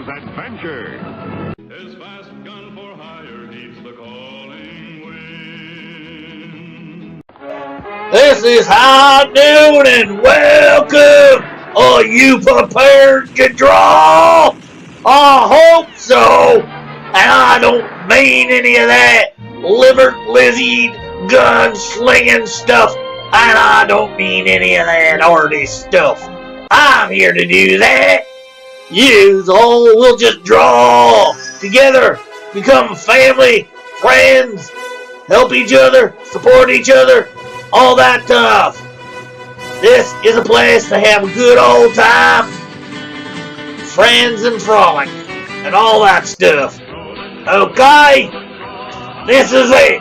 is adventure. His fast gun for hire heeds the calling wind. This is High Noon and welcome! Are you prepared to draw? I hope so! And I don't mean any of that liver-lizzied, gun-slinging stuff. And I don't mean any of that arty stuff. I'm here to do that. Yous all will just draw together, become family, friends, help each other, support each other, all that stuff. This is a place to have a good old time, friends and frolic, and all that stuff. Okay? This is it.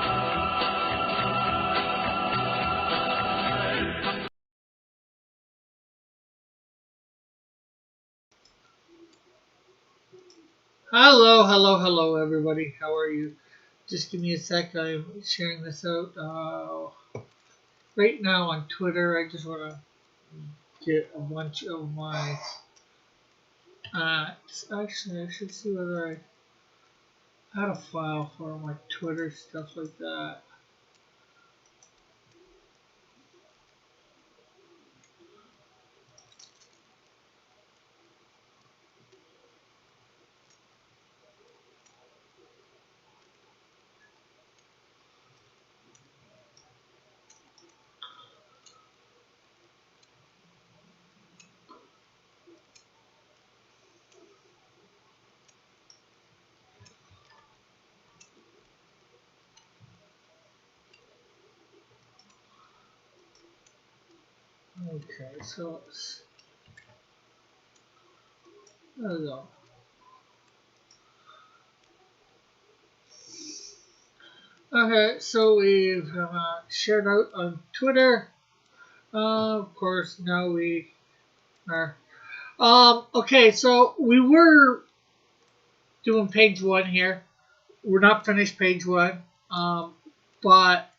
Hello, everybody. How are you? Just give me a sec. I'm sharing this out right now on Twitter. I just want to get a bunch of my. Actually, I should see whether I had a file for my Twitter stuff like that. Okay, so there we go. Okay, so we've shared out on Twitter. Of course, now we are. Okay, so we were doing page 1 here. We're not finished page 1. But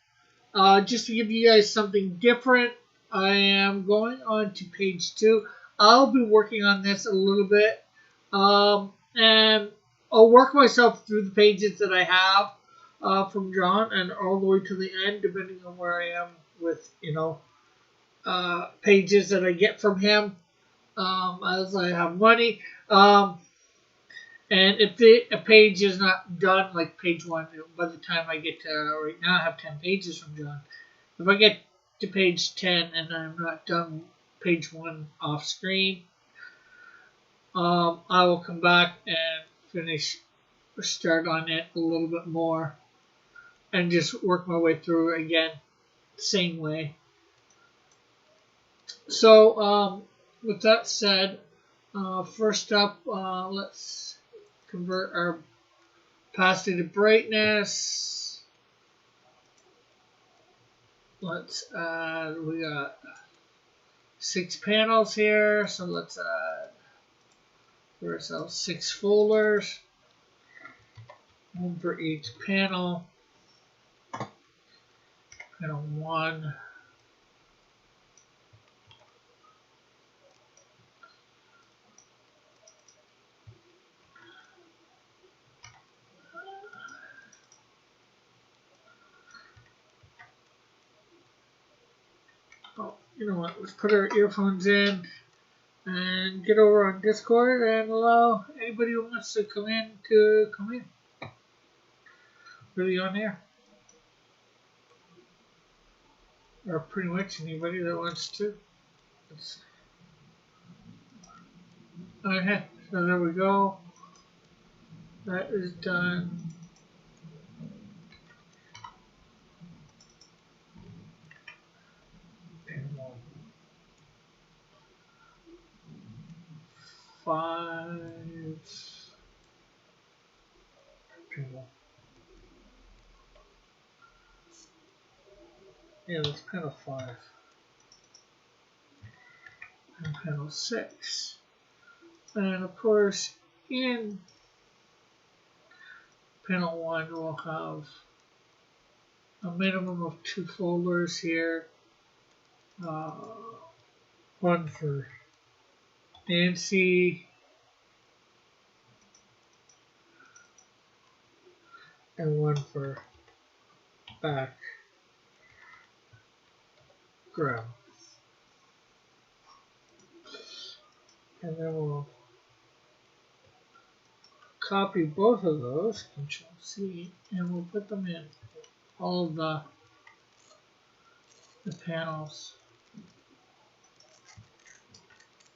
just to give you guys something different, I am going on to page 2. I'll be working on this a little bit. And I'll work myself through the pages that I have from John and all the way to the end, depending on where I am with, pages that I get from him as I have money. And if a page is not done, like page 1, by the time I get to, right now I have 10 pages from John. If I get to page 10 and I'm not done page 1 off screen, I will come back and start on it a little bit more and just work my way through again, same way. So, with that said, first up, let's convert our opacity to brightness. Let's add, we got 6 panels here, so let's add for ourselves 6 folders, 1 for each panel. Panel 1. Oh, you know what? Let's put our earphones in and get over on Discord and allow anybody who wants to come in to come in. Really on air. Or pretty much anybody that wants to. Okay, so there we go. That is done. Panel 5. Panel. Yeah, that's panel 5. And panel 6. And of course, in panel 1, we'll have a minimum of 2 folders here. 1 for Nancy, and one for background. And then we'll copy both of those, Control C, and we'll put them in all of the panels.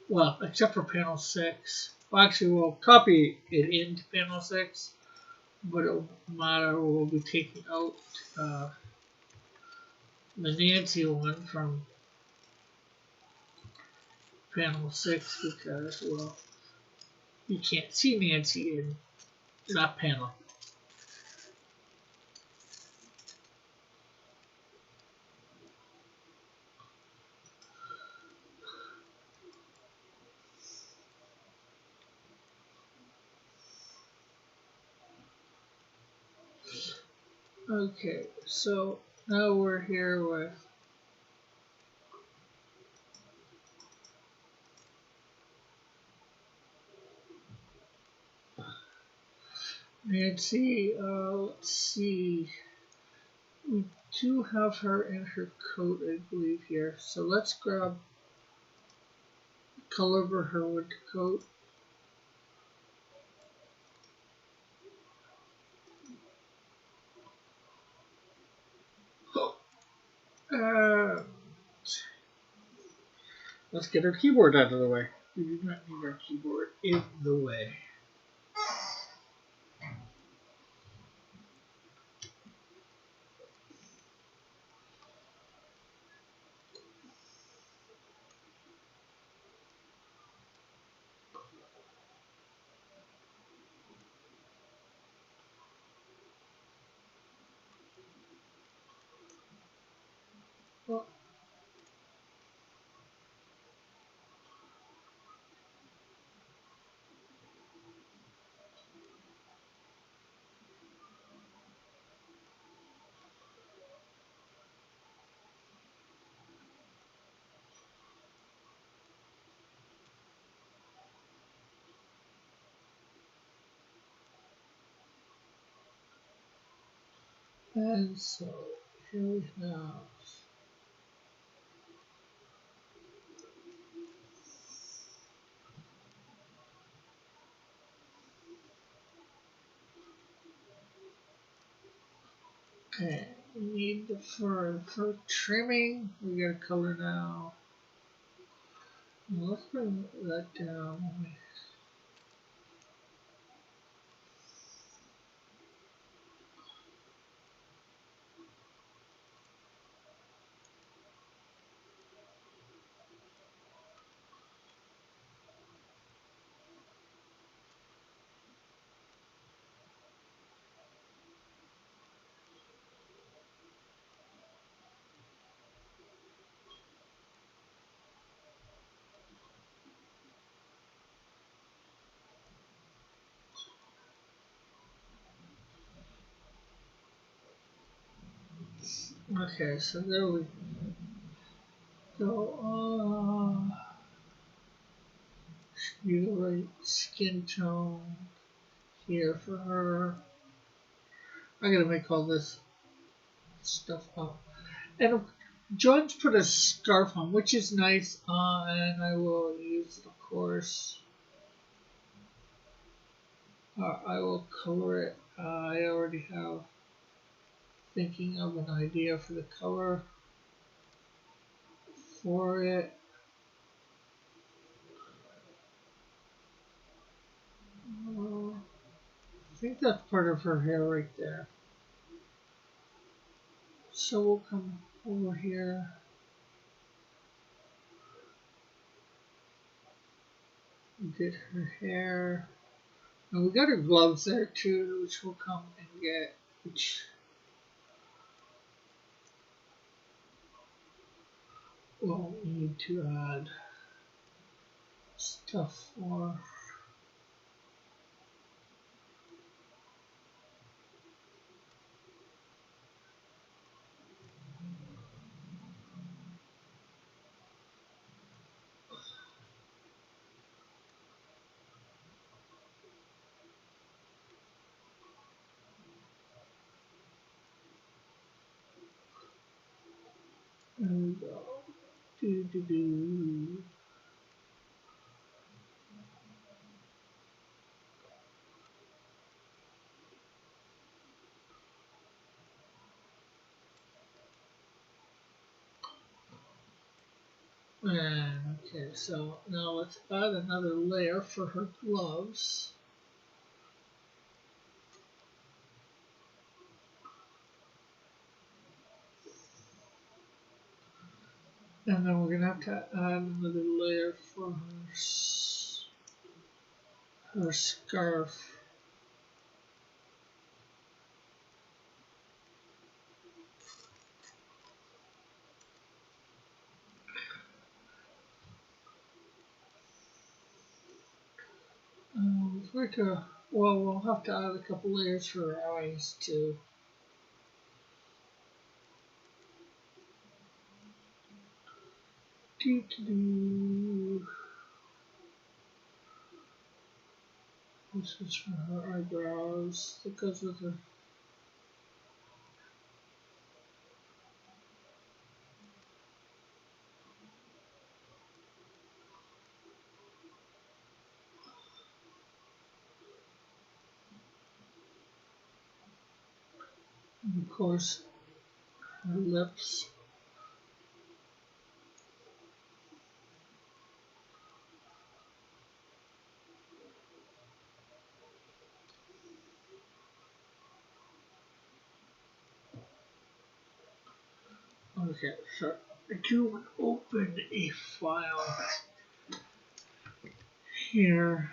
Well, except for panel 6. Well, actually, we'll copy it into panel 6, but it won't matter. We'll be taking out the Nancy one from panel 6 because, well, you can't see Nancy in that panel. Okay, so now we're here with Nancy. Let's see. We do have her in her coat, I believe, here. So let's grab the color for her winter coat. And let's get our keyboard out of the way. We do not need our keyboard in the way. Well, and so here we have okay. We need the fur trimming. We got a color now. Well, let's bring that down. Okay, so there we go. Be the right skin tone here for her. I gotta make all this stuff up. And John's put a scarf on, which is nice, and I will use it, of course. I will color it. I already have thinking of an idea for the color for it. I think that's part of her hair right there. So we'll come over here. Get her hair. And we got her gloves there too, which we'll come and get. Which we'll need to add stuff for. There we go. Do, do, do. And okay, so now let's add another layer for her gloves. And then we're going to have to add another layer for her scarf. Well, we'll have to add a couple layers for her eyes too. Do, do, do. This is for her eyebrows. That goes with her. And of course, her lips. Okay, so I do open a file here.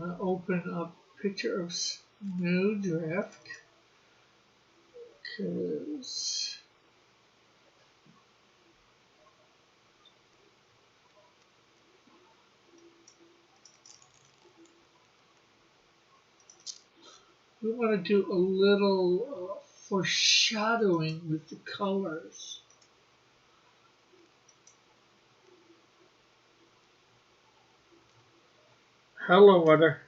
I open up picture of Snowdrift because we want to do a little foreshadowing with the colors. Hello, weather.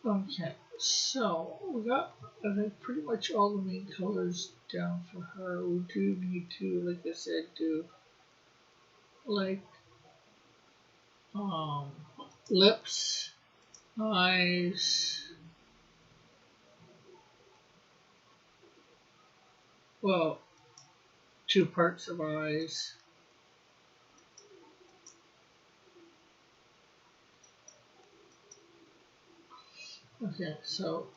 Okay, so we got I think pretty much all the main colors down for her. We do need to, like I said, do like um, lips, eyes. Well, two parts of eyes. Okay, so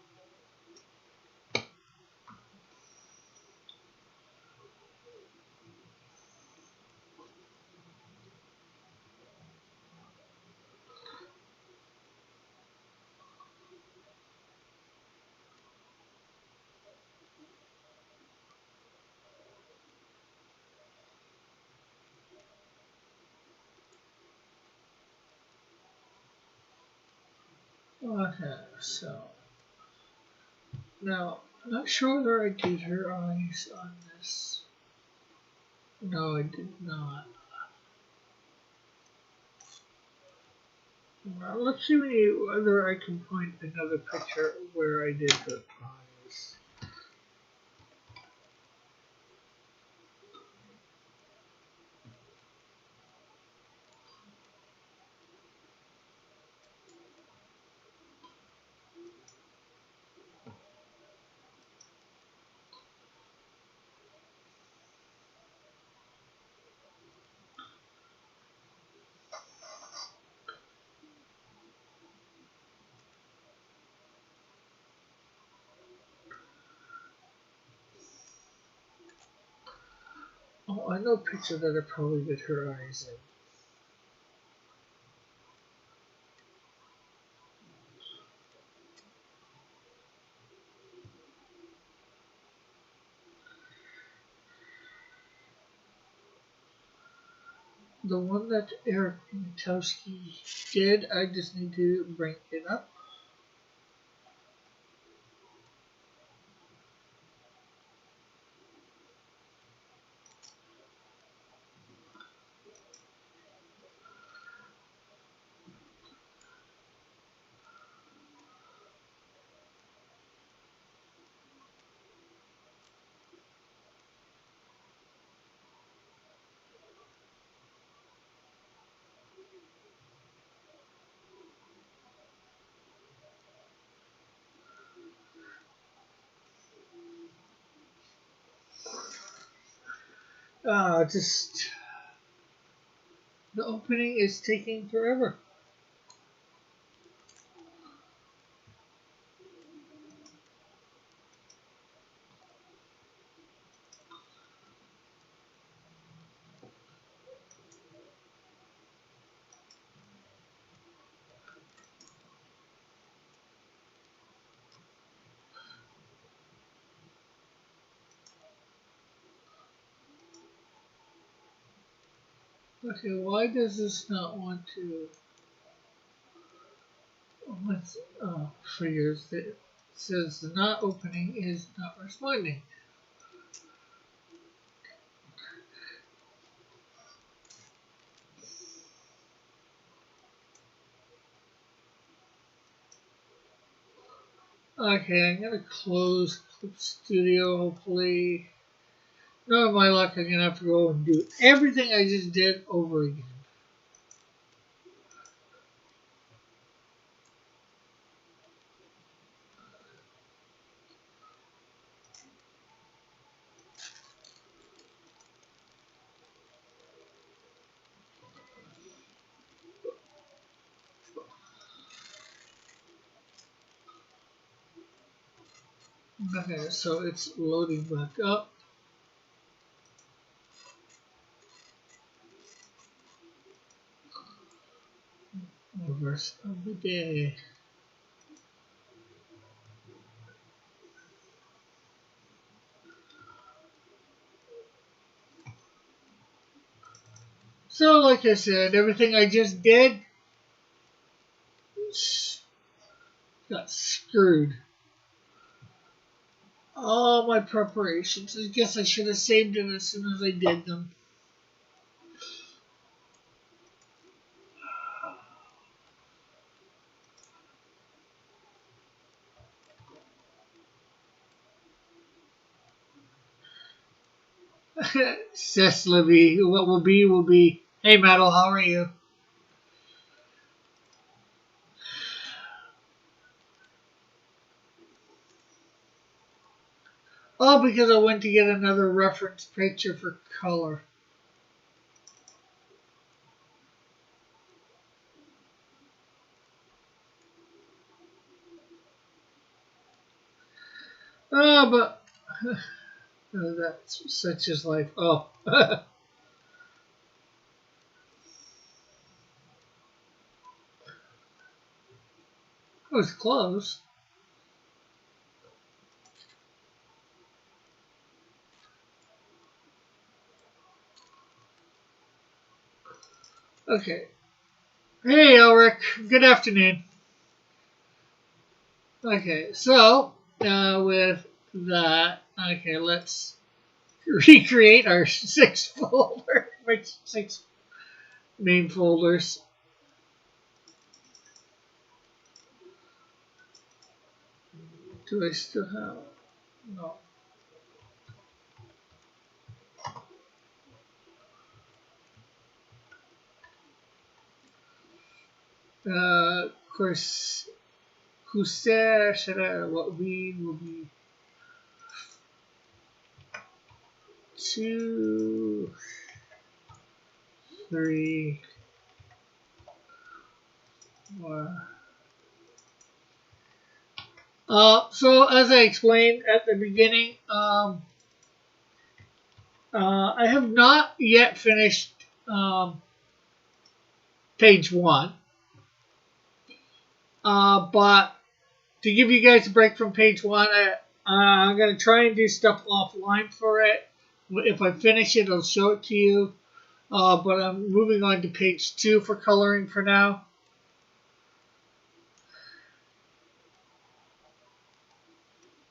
okay, so now I'm not sure whether I did her eyes on this. No, I did not. Well, let's see whether I can find another picture where I did her eyes. Oh, I know a picture that I probably did her eyes in. the one that Eric Matowski did. I just need to bring it up. Just the opening is taking forever. Okay, why does this not want to? Let's figures that says the not opening is not responding. Okay, I'm gonna close Clip Studio. Hopefully, no, my luck, I'm gonna have to go and do everything I just did over again. Okay, so it's loading back up. Verse of the day. So, like I said, everything I just did got screwed. All my preparations. I guess I should have saved it as soon as I did them. Says Libby, what will be will be. Hey, Metal, how are you? Oh, because I went to get another reference picture for color. Oh, but that's such as life. Oh, it was close. Okay. Hey, Elric. Good afternoon. Okay, so with that, okay, let's recreate our six folder, which six main folders. Do I still have? No. Of course, Hussar should what we will be 2, 3, 4. So as I explained at the beginning, I have not yet finished page 1. But to give you guys a break from page 1, I'm going to try and do stuff offline for it. If I finish it, I'll show it to you. But I'm moving on to page 2 for coloring for now.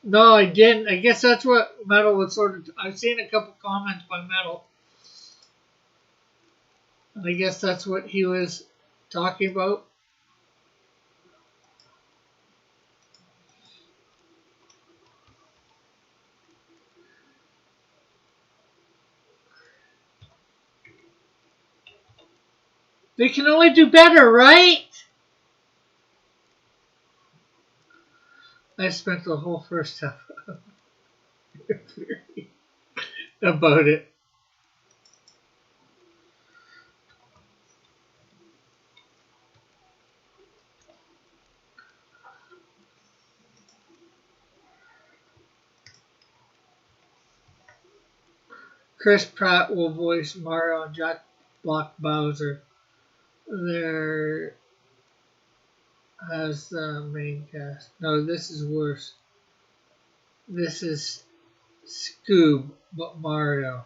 No, I didn't. I guess that's what Metal was sort of. I've seen a couple comments by Metal, and I guess that's what he was talking about. They can only do better, right? I spent the whole first half about it. Chris Pratt will voice Mario and Jack Black Bowser. There as the main cast. No, this is worse. This is Scoob, but Mario.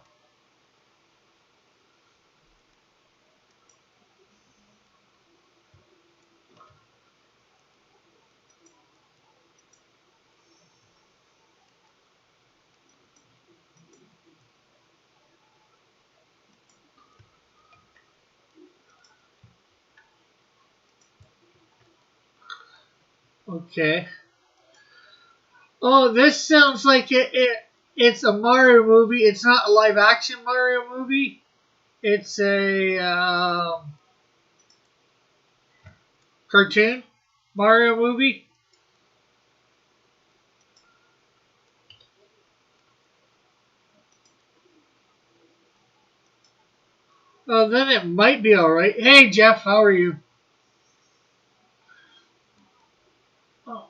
Okay. Oh, this sounds like it's a Mario movie. It's not a live action Mario movie. It's a cartoon Mario movie. Oh, then it might be alright. Hey, Jeff, how are you? Oh,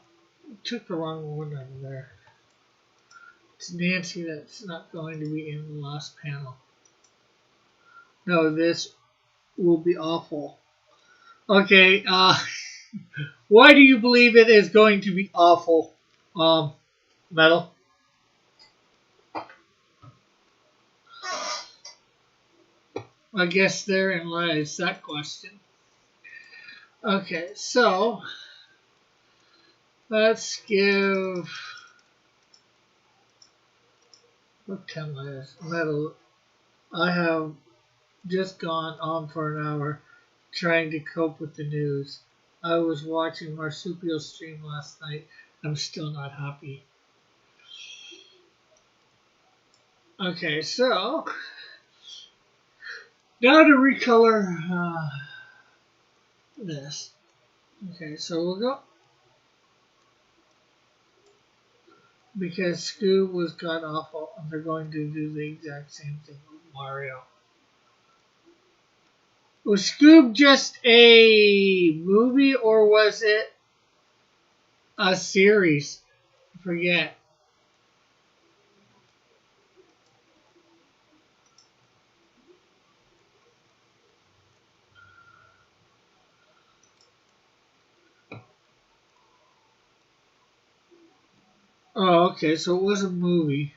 took the wrong one out of there. It's Nancy that's not going to be in the last panel. No, this will be awful. Okay, why do you believe it is going to be awful, Metal? I guess therein lies that question. Okay, so let's give what time is Metal. I have just gone on for an hour trying to cope with the news. I was watching Marsupial stream last night. I'm still not happy. Okay, so now to recolor this. Okay, so we'll go because Scoob was god awful, and they're going to do the exact same thing with Mario. Was Scoob just a movie or was it a series? I forget. Oh, okay, so it was a movie.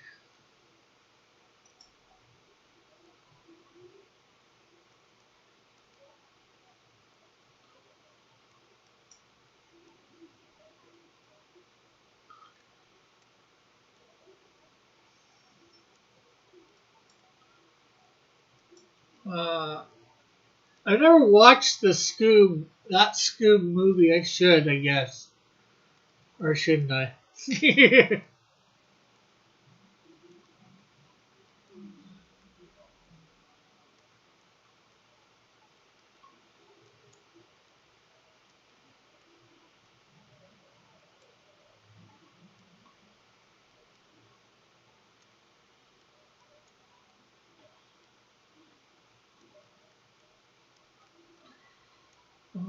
Uh, I never watched that Scoob movie. I should, I guess. Or shouldn't I?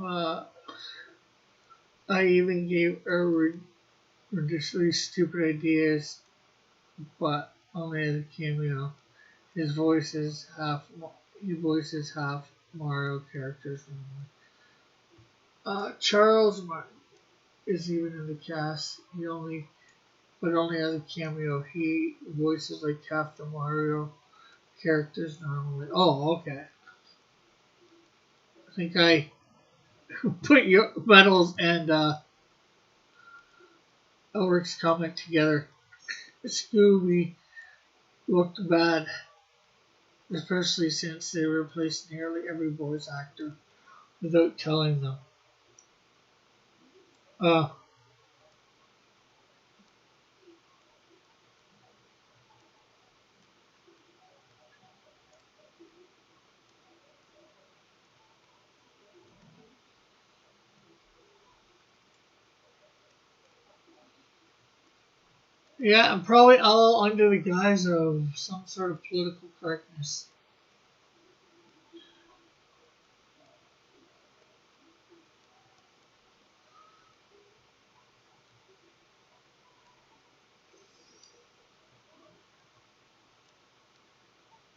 uh, I even gave Erwin ridiculously stupid ideas, but only as a cameo. His voice is half. He voices half Mario characters. Charles Martin is even in the cast. But only as a cameo. He voices like half the Mario characters normally. Oh, okay. think I put your Metals and Ulrich's comment together. Scooby looked bad, especially since they replaced nearly every voice actor without telling them. Uh, yeah, and probably all under the guise of some sort of political correctness.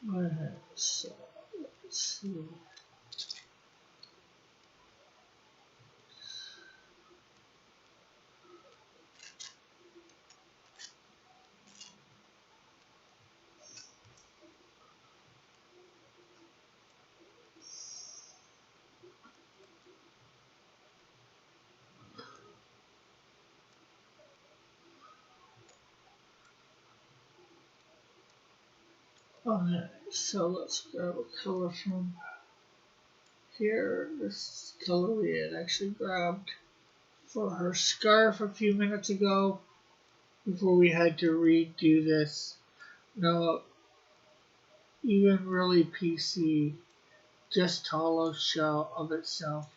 Alright, so let's see. Alright, so let's grab a color from here. This color we had actually grabbed for her scarf a few minutes ago before we had to redo this. No, even really PC, just hollow shell of itself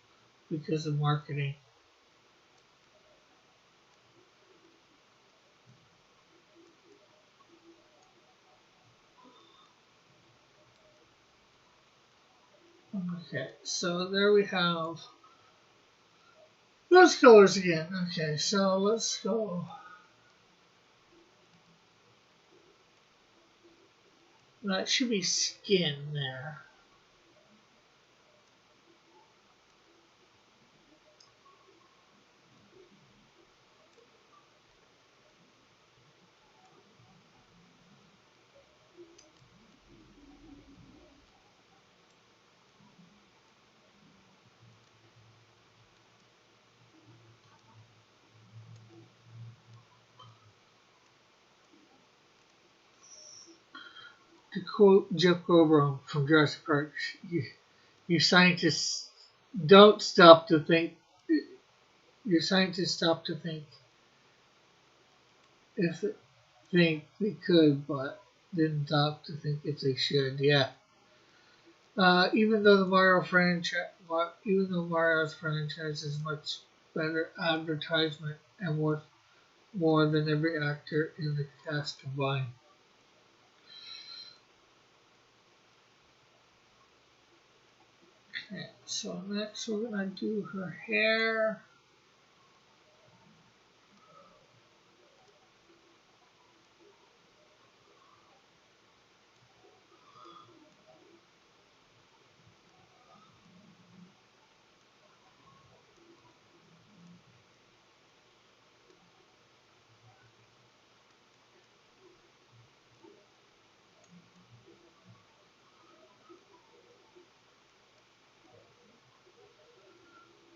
because of marketing. Okay, so there we have those colors again. Okay, so let's go. That should be skin there. To quote Jeff Goldblum from Jurassic Park, you scientists don't stop to think. Your scientists stop to think if they could, but didn't stop to think if they should. Yeah. Even though Mario's franchise is much better advertisement and worth more than every actor in the cast combined. Okay, so next we're gonna do her hair.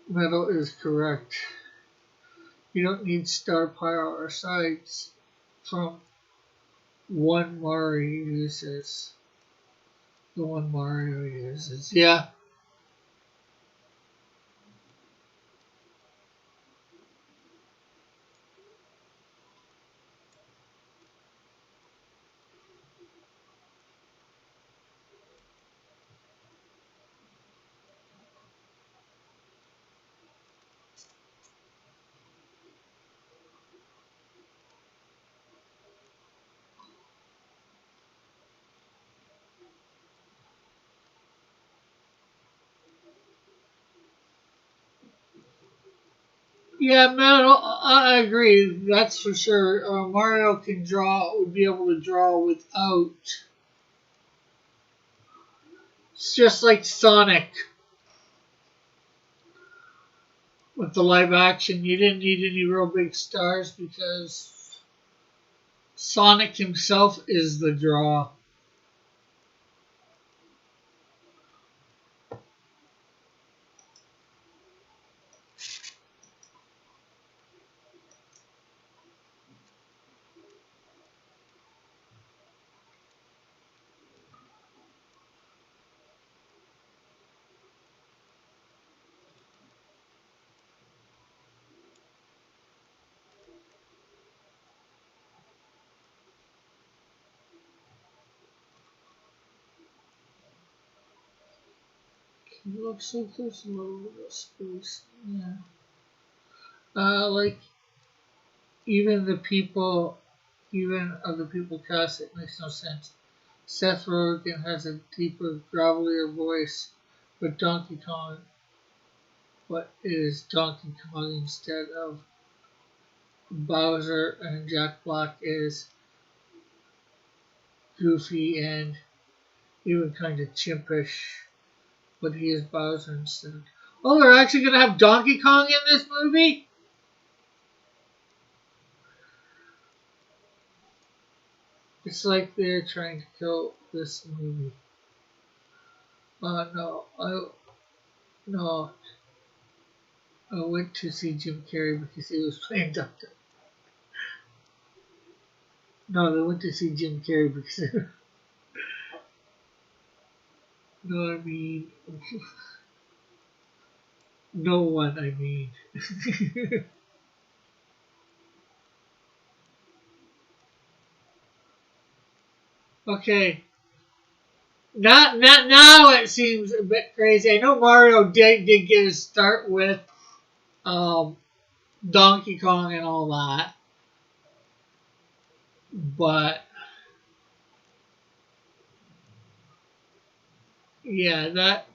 Metal is correct. You don't need star power or sides from one Mario uses. The one Mario uses. Yeah. Yeah, man, I agree. That's for sure. Mario would be able to draw without. It's just like Sonic with the live action. You didn't need any real big stars because Sonic himself is the draw. It looks like there's a little bit of space. Yeah. Like even the people, even of the people cast, it makes no sense. Seth Rogen has a deeper, gravelier voice, but Donkey Kong, what is Donkey Kong instead of Bowser, and Jack Black is goofy and even kind of chimpish, but he is Bowser instead. Oh, they're actually going to have Donkey Kong in this movie? It's like they're trying to kill this movie. No, I went to see Jim Carrey because he was playing Doctor. No, they went to see Jim Carrey because no, I mean, no one, I mean. Okay, not now. It seems a bit crazy. I know Mario did get his start with um, Donkey Kong and all that, but yeah, that.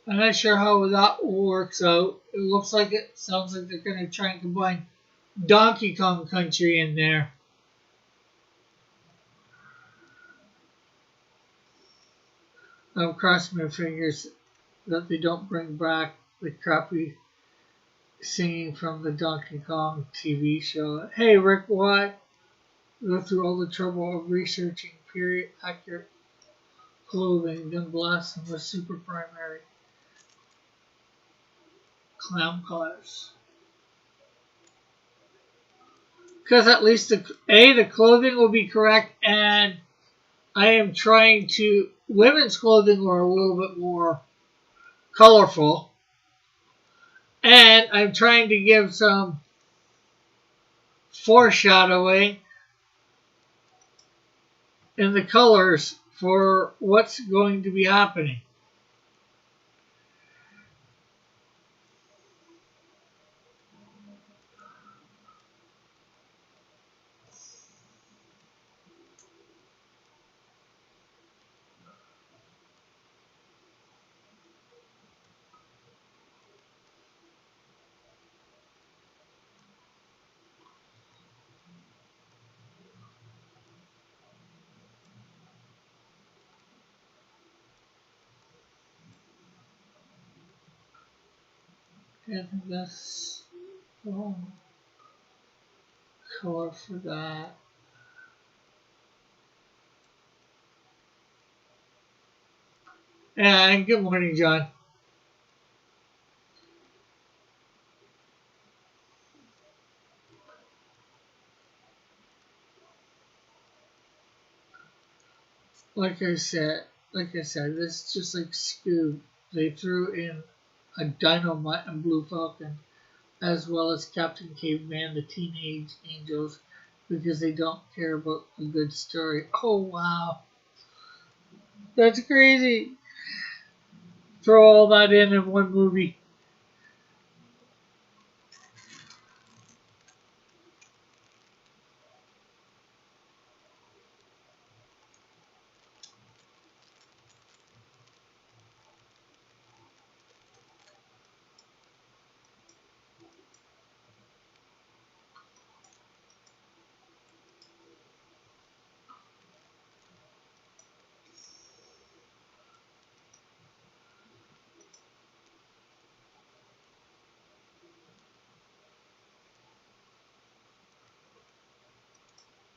I'm not sure how that works out. It looks like it sounds like they're going to try and combine Donkey Kong Country in there. I'm crossing my fingers that they don't bring back the crappy singing from the Donkey Kong TV show. Hey, Rick, why go through all the trouble of researching period accurate clothing, then blast them with super primary clown colors? Because at least the clothing will be correct, and I am trying to women's clothing are a little bit more colorful, and I'm trying to give some foreshadowing in the colors for what's going to be happening. I think that's the wrong color for that. And good morning, John. Like I said, this is just like Scoob. They threw in a Dynamite and Blue Falcon, as well as Captain Caveman, the Teenage Angels, because they don't care about a good story. Oh wow, that's crazy! Throw all that in one movie.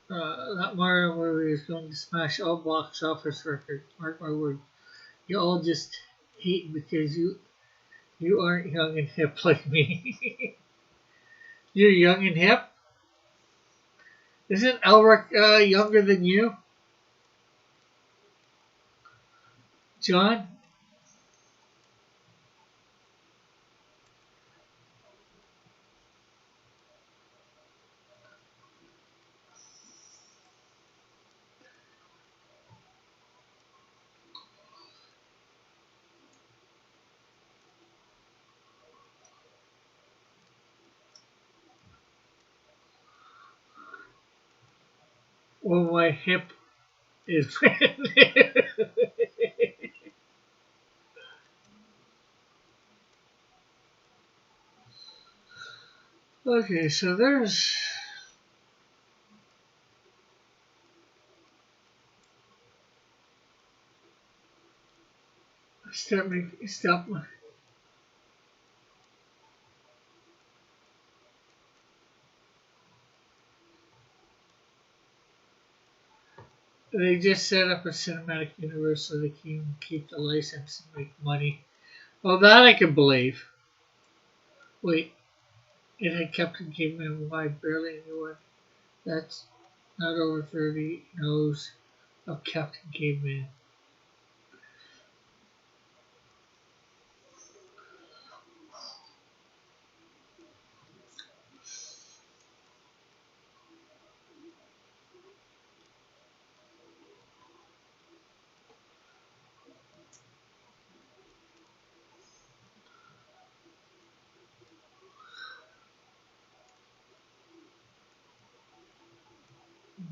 That Mario movie is going to smash all box office records. Mark my word. You all just hate because you aren't young and hip like me. You're young and hip. Isn't Elric younger than you, John? Well, my hip is. Okay, so there's. Stop. They just set up a cinematic universe so they can keep the license and make money. Well, that I can believe. Wait, it had Captain Caveman wide, barely anyone. That's not over 30 knows of Captain Caveman.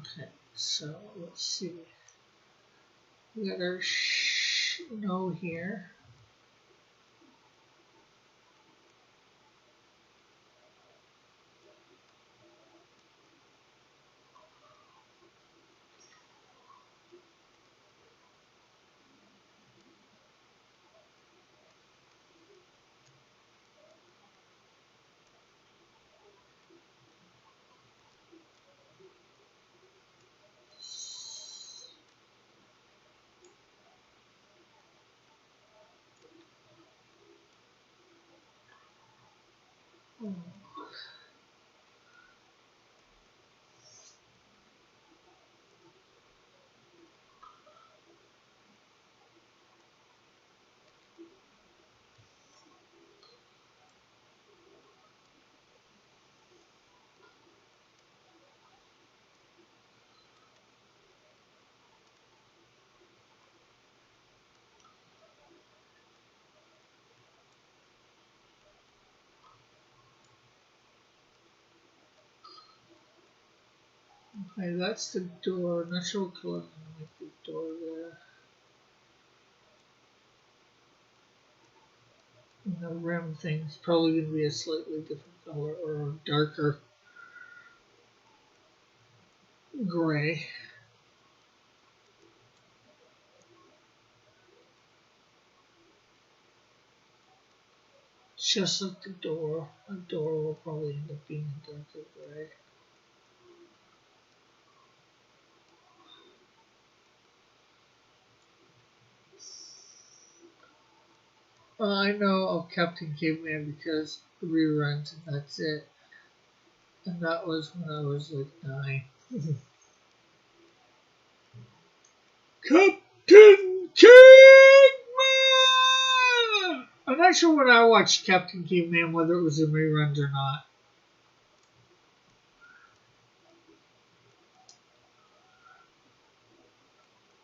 Okay, so let's see. We got our no here. Okay, that's the door. Not sure what color I'm gonna make the door there. And the rim thing's probably gonna be a slightly different color or a darker gray. Just like the door. A door will probably end up being a darker gray. I know of Captain Caveman because reruns and that's it. And that was when I was like 9. Captain Caveman! I'm not sure when I watched Captain Caveman whether it was in reruns or not.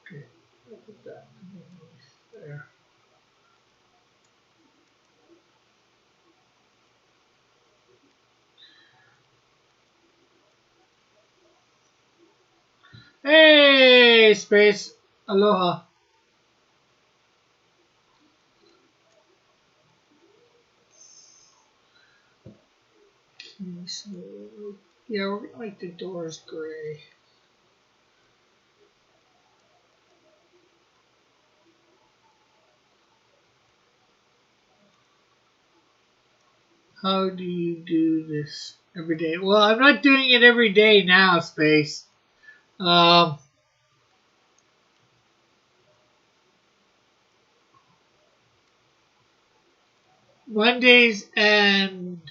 Okay, look at that. There. Hey, Space. Aloha. Okay, so, yeah, we're gonna make the doors gray. How do you do this every day? Well, I'm not doing it every day now, Space. Um, Mondays and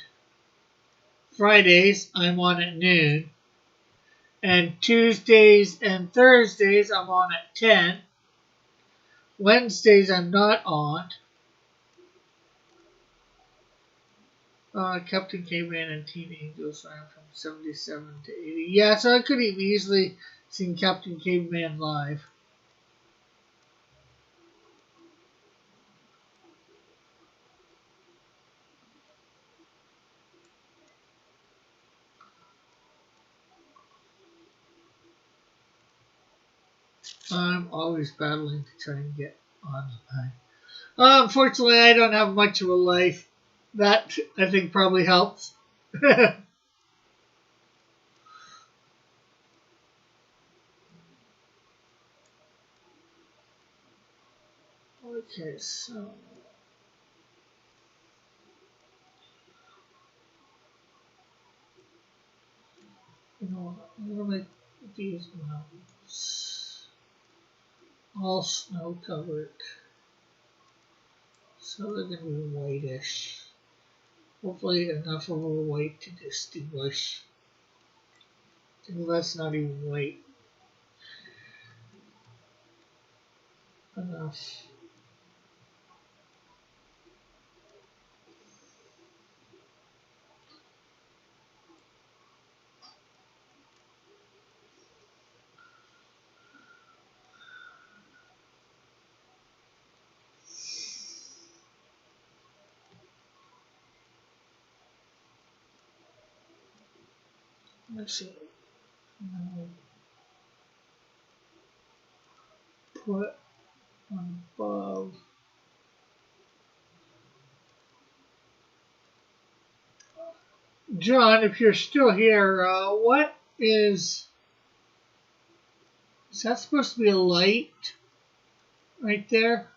Fridays, I'm on at noon. And Tuesdays and Thursdays I'm on at 10. Wednesdays I'm not on. Captain Caveman and Teen Angels ran from 77 to 80. Yeah, so I could have easily seen Captain Caveman live. I'm always battling to try and get online. Unfortunately, I don't have much of a life. That, I think, probably helps. Okay, so you know what? I'm gonna make these mountains all snow covered, so they're gonna be whitish. Hopefully, enough of a white to distinguish. Well, that's not even white enough. Let's see. Now put above. John, if you're still here, what is that supposed to be a light right there?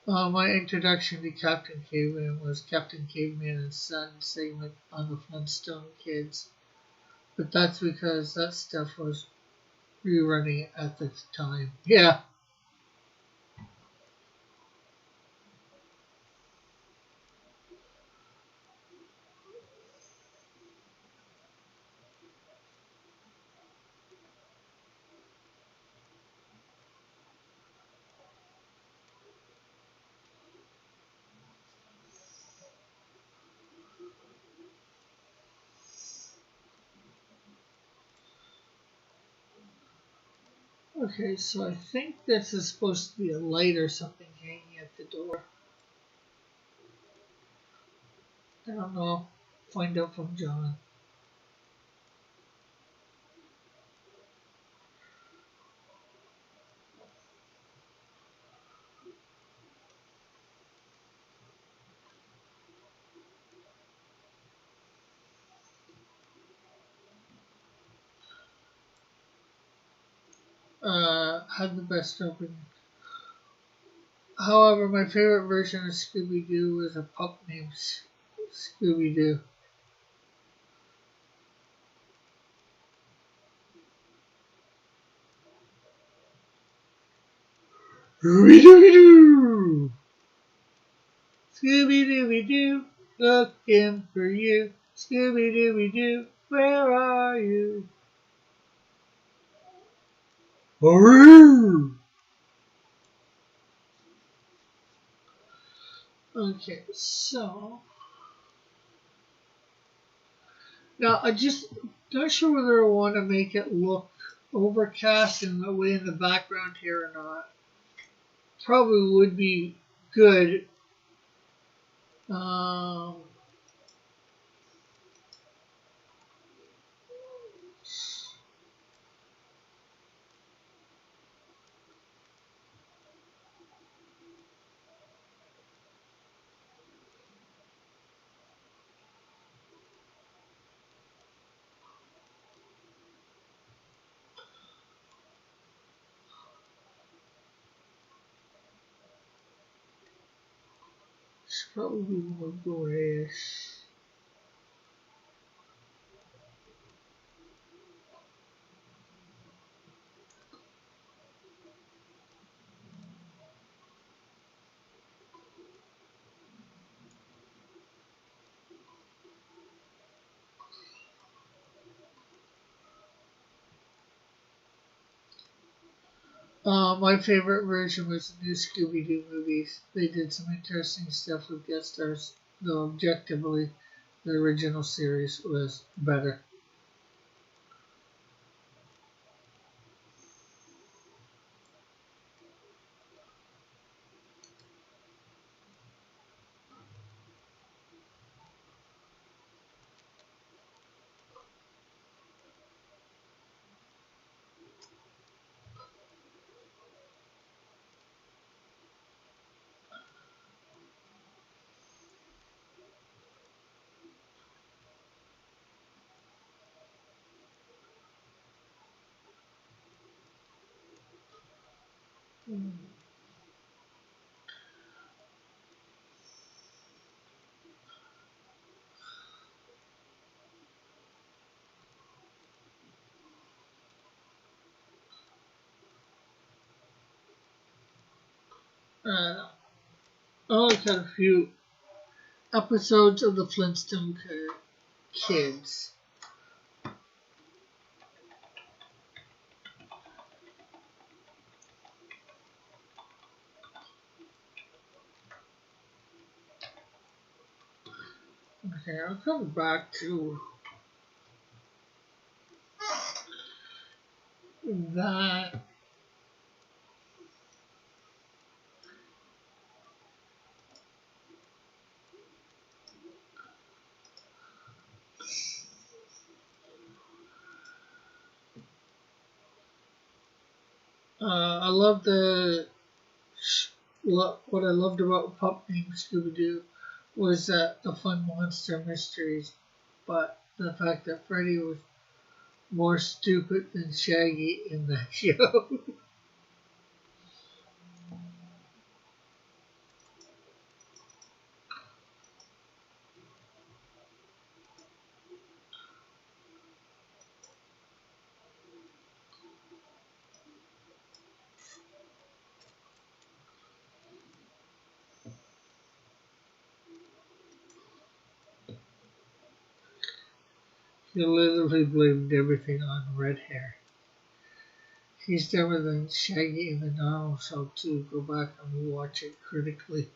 My introduction to Captain Caveman was Captain Caveman and Son segment on the Flintstone Kids. But that's because that stuff was rerunning at the time. Yeah. Okay, so I think this is supposed to be a light or something hanging at the door. I don't know. Find out from John. Had the best opening. However, my favorite version of Scooby Doo was a pup named Scooby Doo. Scooby Dooby Doo! Scooby Dooby Doo, looking for you. Scooby Dooby Doo, where are you? Okay, so now I just not sure whether I want to make it look overcast in the way in the background here or not. Probably would be good. Um, probably more glorious. My favorite version was the new Scooby Doo movies. They did some interesting stuff with guest stars, though objectively, the original series was better. Uh, I only had a few episodes of the Flintstone Kids. Okay, I'll come back to that. I love what I loved about a pup named Scooby Doo was the fun monster mysteries, but the fact that Freddy was more stupid than Shaggy in that show. He literally blamed everything on red hair. He's dumber than Shaggy in the normal show too. Go back and watch it critically.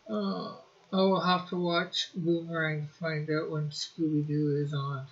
Uh, I will have to watch Boomerang to find out when Scooby Doo is on.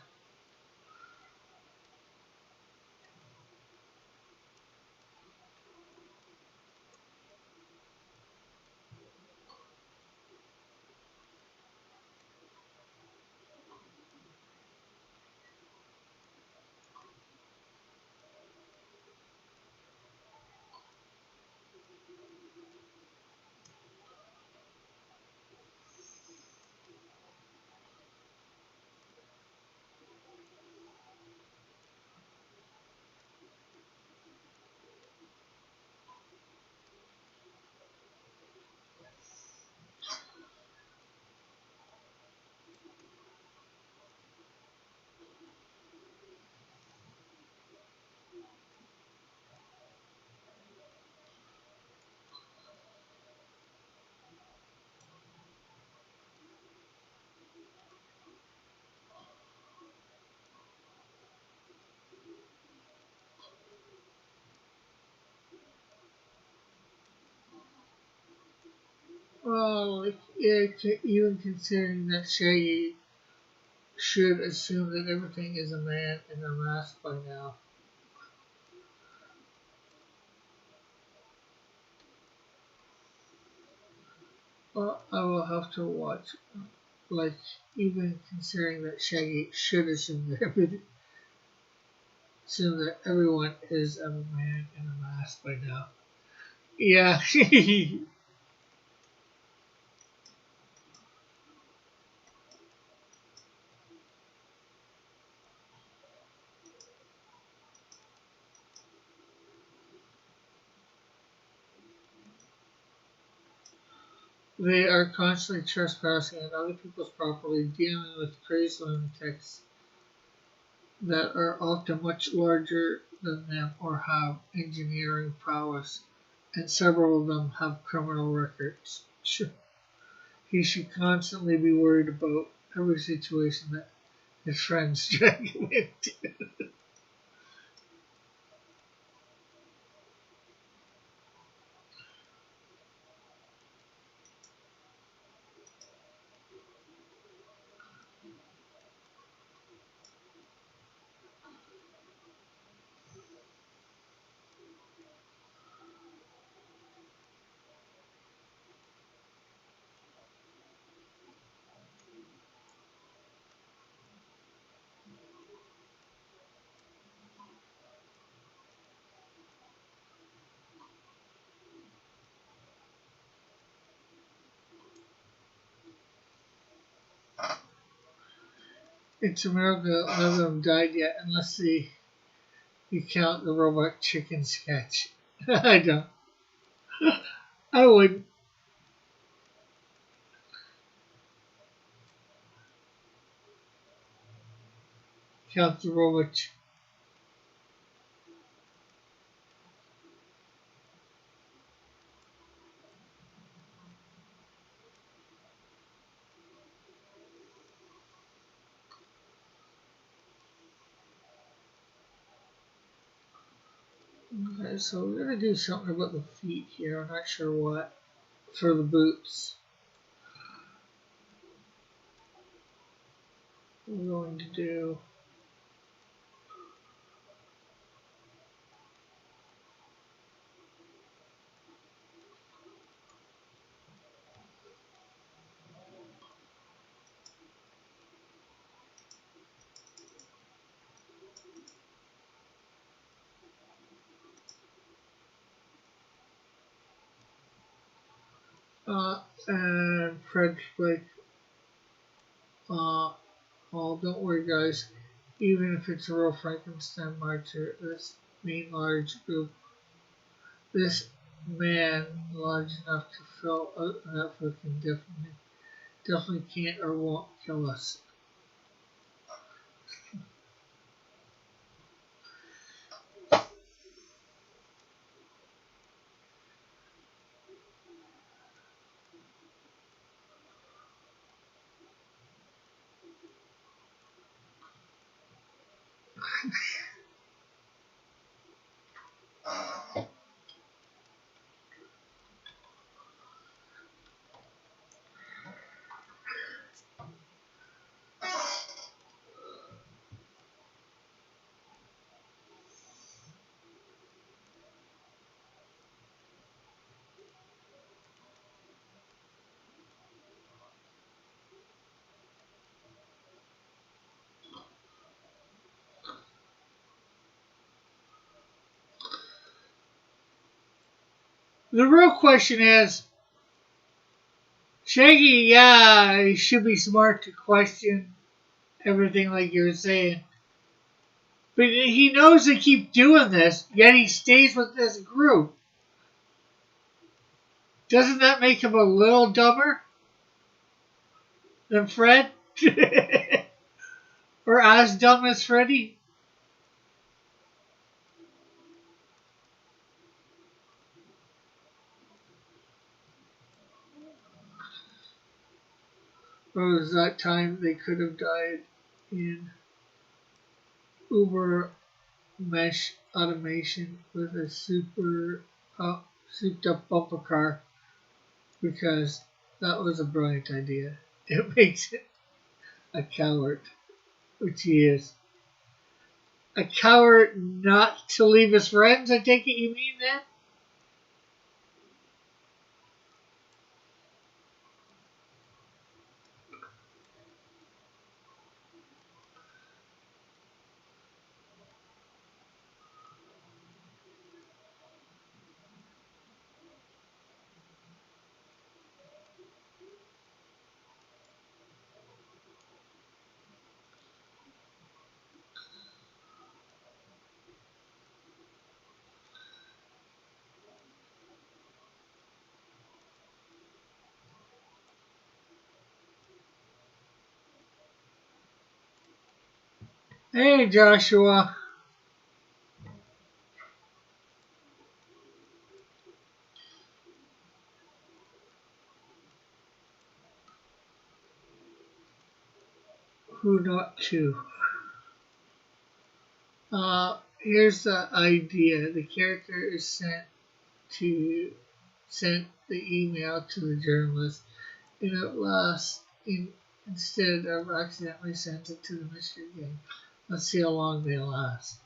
Well, yeah, even considering that Shaggy should assume that everything is a man in a mask by now. Well, I will have to watch. Like, even considering that Shaggy should assume that everyone is a man in a mask by now. Yeah. They are constantly trespassing on other people's property, dealing with crazy lunatics that are often much larger than them or have engineering prowess, and several of them have criminal records. He should constantly be worried about every situation that his friends drag him into. It's a miracle none of them died yet, unless you count the robot chicken sketch. I don't. I wouldn't count the robot. Okay, so we're gonna do something about the feet here. I'm not sure what for the boots. We're going to do. And Fred's like, well, don't worry, guys. Even if it's a real Frankenstein monster, this main large group, this man large enough to fill that can definitely can't or won't kill us. The real question is, Shaggy, yeah, he should be smart to question everything like you were saying. But he knows they keep doing this, yet he stays with this group. Doesn't that make him a little dumber than Fred? Or as dumb as Freddy? Or was that time they could have died in Uber mesh automation with a souped up bumper car? Because that was a brilliant idea. It makes it a coward. which he is. A coward not to leave his friends, I take it you mean then? Hey, Joshua. Who not to? Here's the idea. The character is sent the email to the journalist, and at last, instead of accidentally sent it to the mystery gang. Let's see how long they last.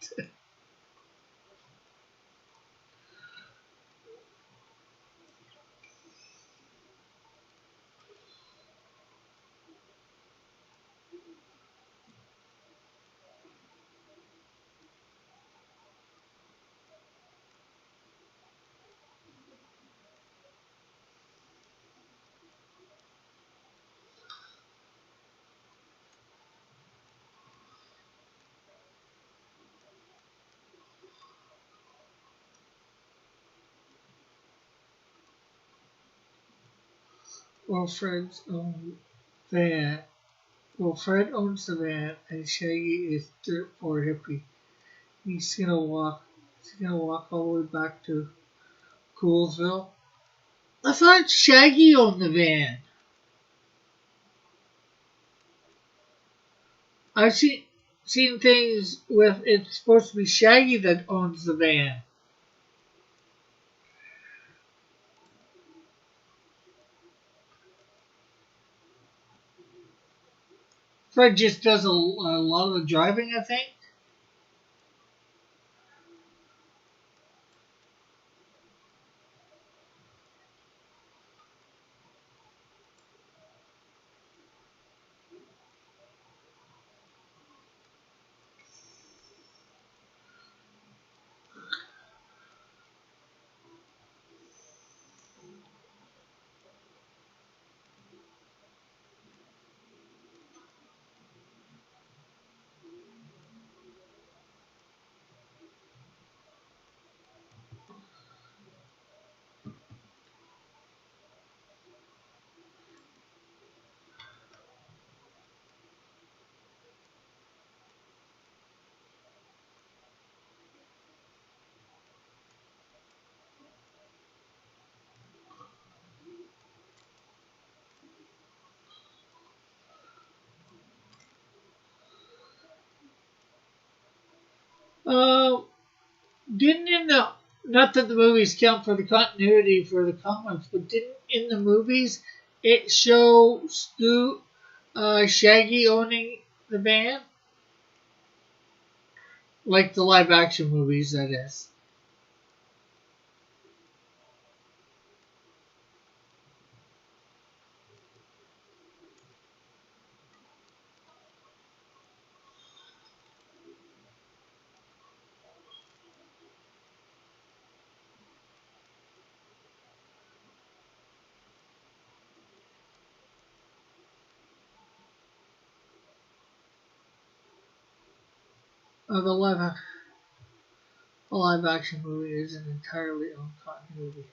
Well, Fred's own van. Well, Fred owns the van, and Shaggy is dirt poor hippie. He's gonna walk. He's gonna walk all the way back to Coolsville. I thought Shaggy owned the van. I've seen things with it's supposed to be Shaggy that owns the van. Fred just does a lot of the driving, I think. Uh, didn't in the not that the movies count for the continuity for the comics, but didn't in the movies it show Shaggy owning the van, like the live action movies, that is. The live action movie is an entirely own continuity.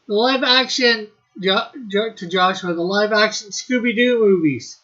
The live action to Joshua, the live action Scooby Doo movies.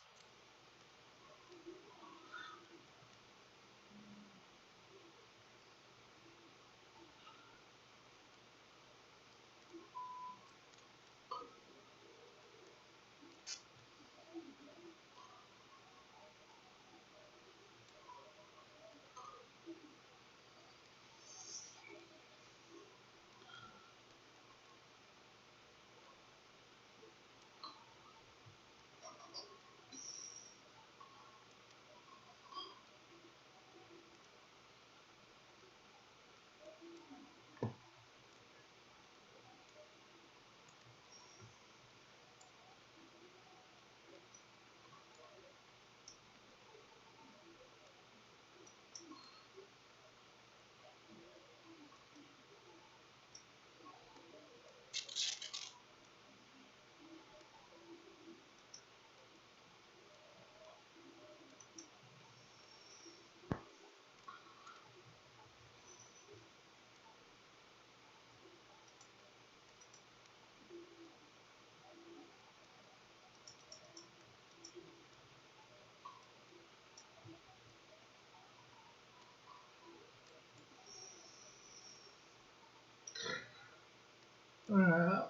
Uh,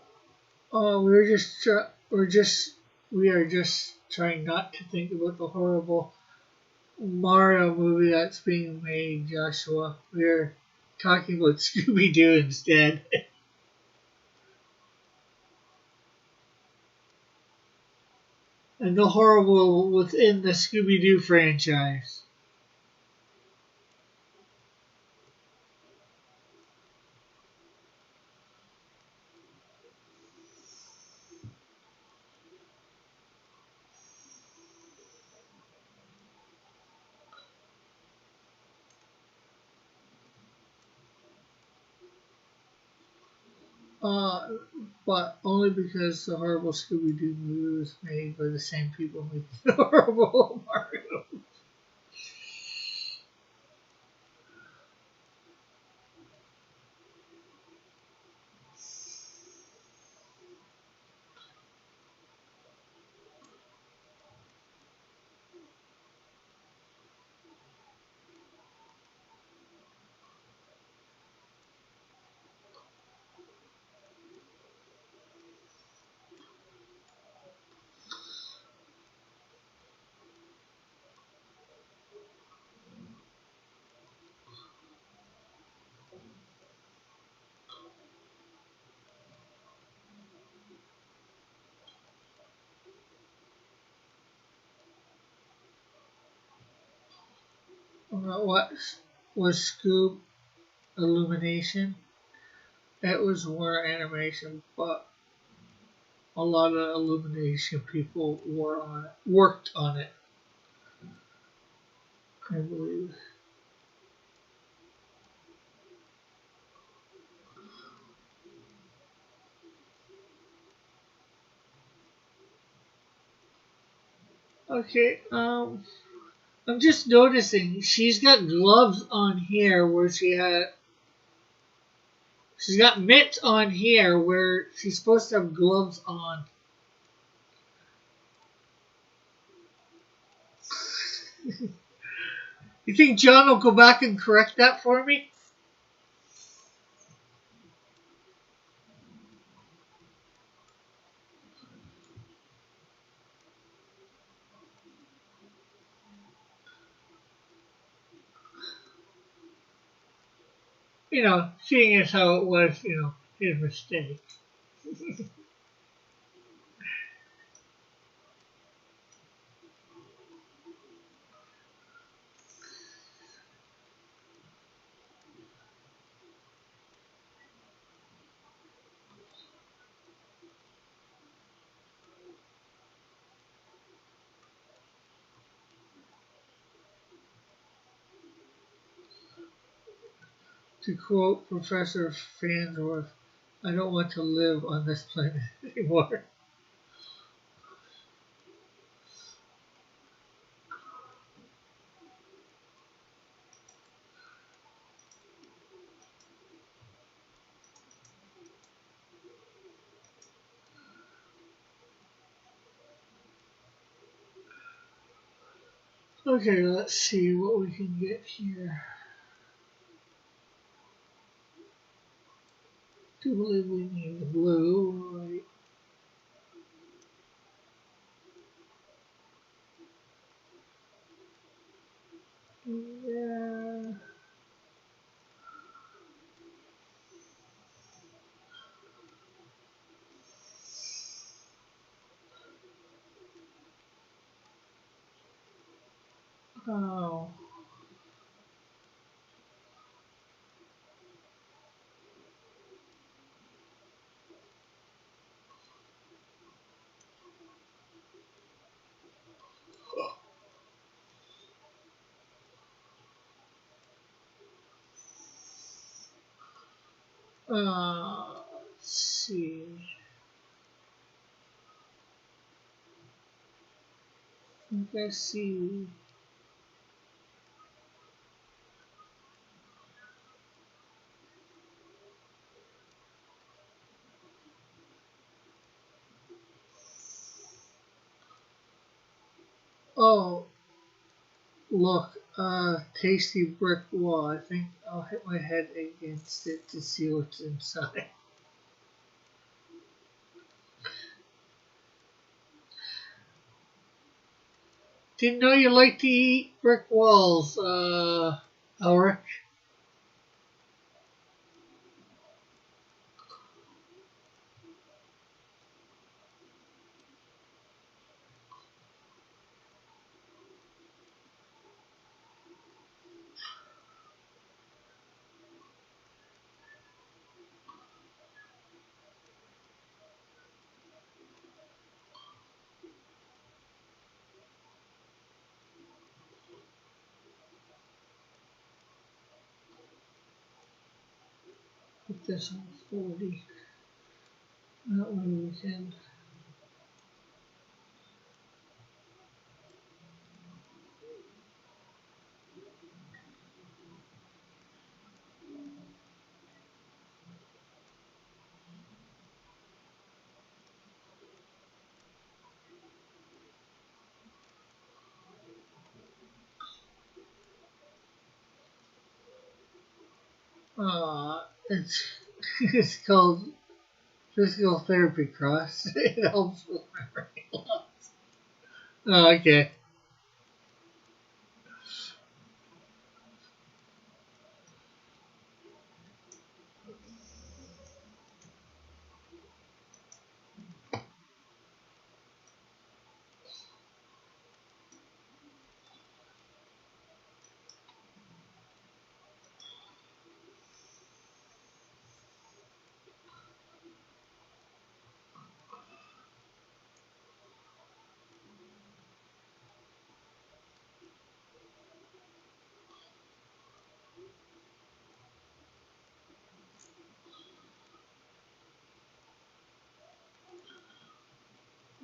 we are just trying not to think about the horrible Mario movie that's being made, Joshua. We're talking about Scooby Doo instead. And the horrible within the Scooby Doo franchise. Uh, but only because the horrible Scooby Doo movie was made by the same people making the horrible Mario. What was Scoob Illumination? It was more animation, but a lot of Illumination people worked on it, I believe. Okay, I'm just noticing she's got gloves on here where she's got mitts on here where she's supposed to have gloves on. You think John will go back and correct that for me? Seeing as how it was, his mistake. To quote Professor Farnsworth, I don't want to live on this planet anymore. Okay, let's see what we can get here. Do believe we need the blue, right? Yeah. Oh. Let's see. I think I see. Oh, look, tasty brick wall. I think I'll hit my head against it to see what's inside. Didn't know you like to eat brick walls, Ulrich. Put this on 40. That one we can. It's it's called physical therapy cross. It helps with memory loss. Oh, okay.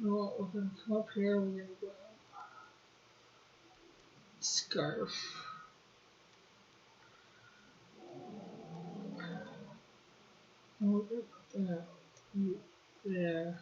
Well, we're gonna come up here. We're gonna go scarf. We're gonna put that there.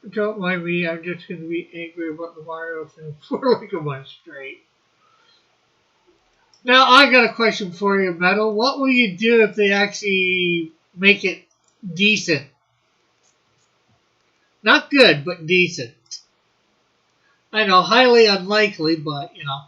Don't mind me. I'm just gonna be angry about the Mario thing for like a month straight. Now I got a question for you, Metal. What will you do if they actually make it decent? Not good, but decent. I know, highly unlikely, but you know.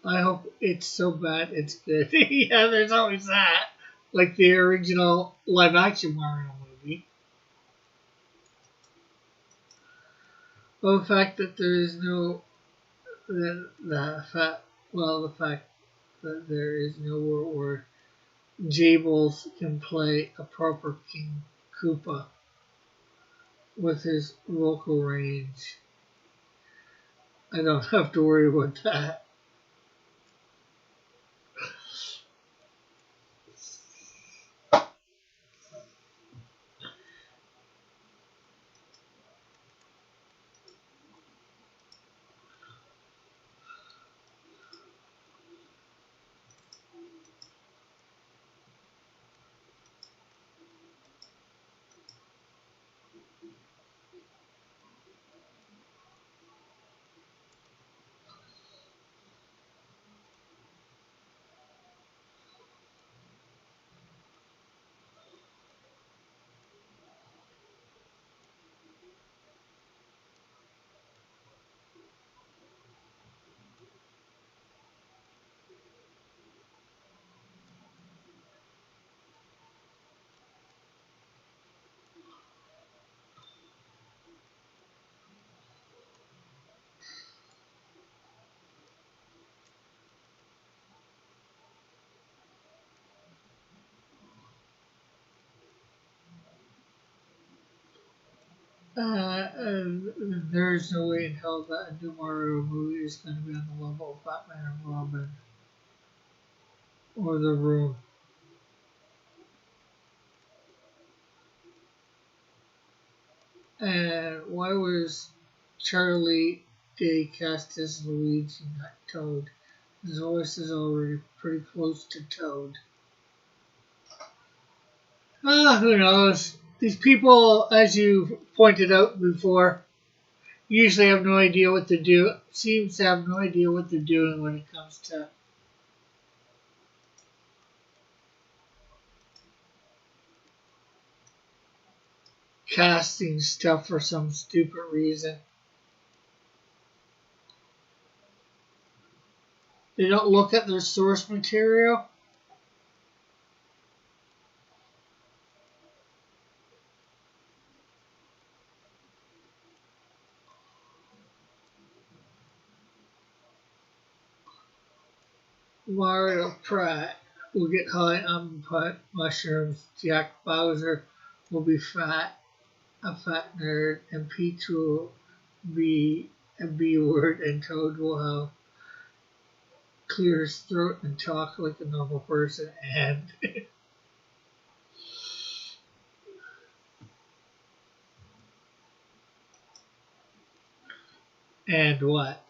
I hope it's so bad it's good. Yeah, there's always that. Like the original live action Mario movie. Well, the fact that there is no the fact that there is no world where Jables can play a proper King Koopa with his vocal range. I don't have to worry about that. And there's no way in hell that a new Mario movie is going to be on the level of Batman and Robin or The Room. And why was Charlie Day cast as Luigi, not Toad? His voice is already pretty close to Toad. Who knows? These people, as you pointed out before, usually have no idea what to do. Seems to have no idea what they're doing when it comes to casting stuff for some stupid reason. They don't look at their source material. Mario Pratt will get high on mushrooms. Jack Bowser will be fat, a fat nerd, and Peach will be a B word, and Toad will have clear his throat and talk like a normal person. And what?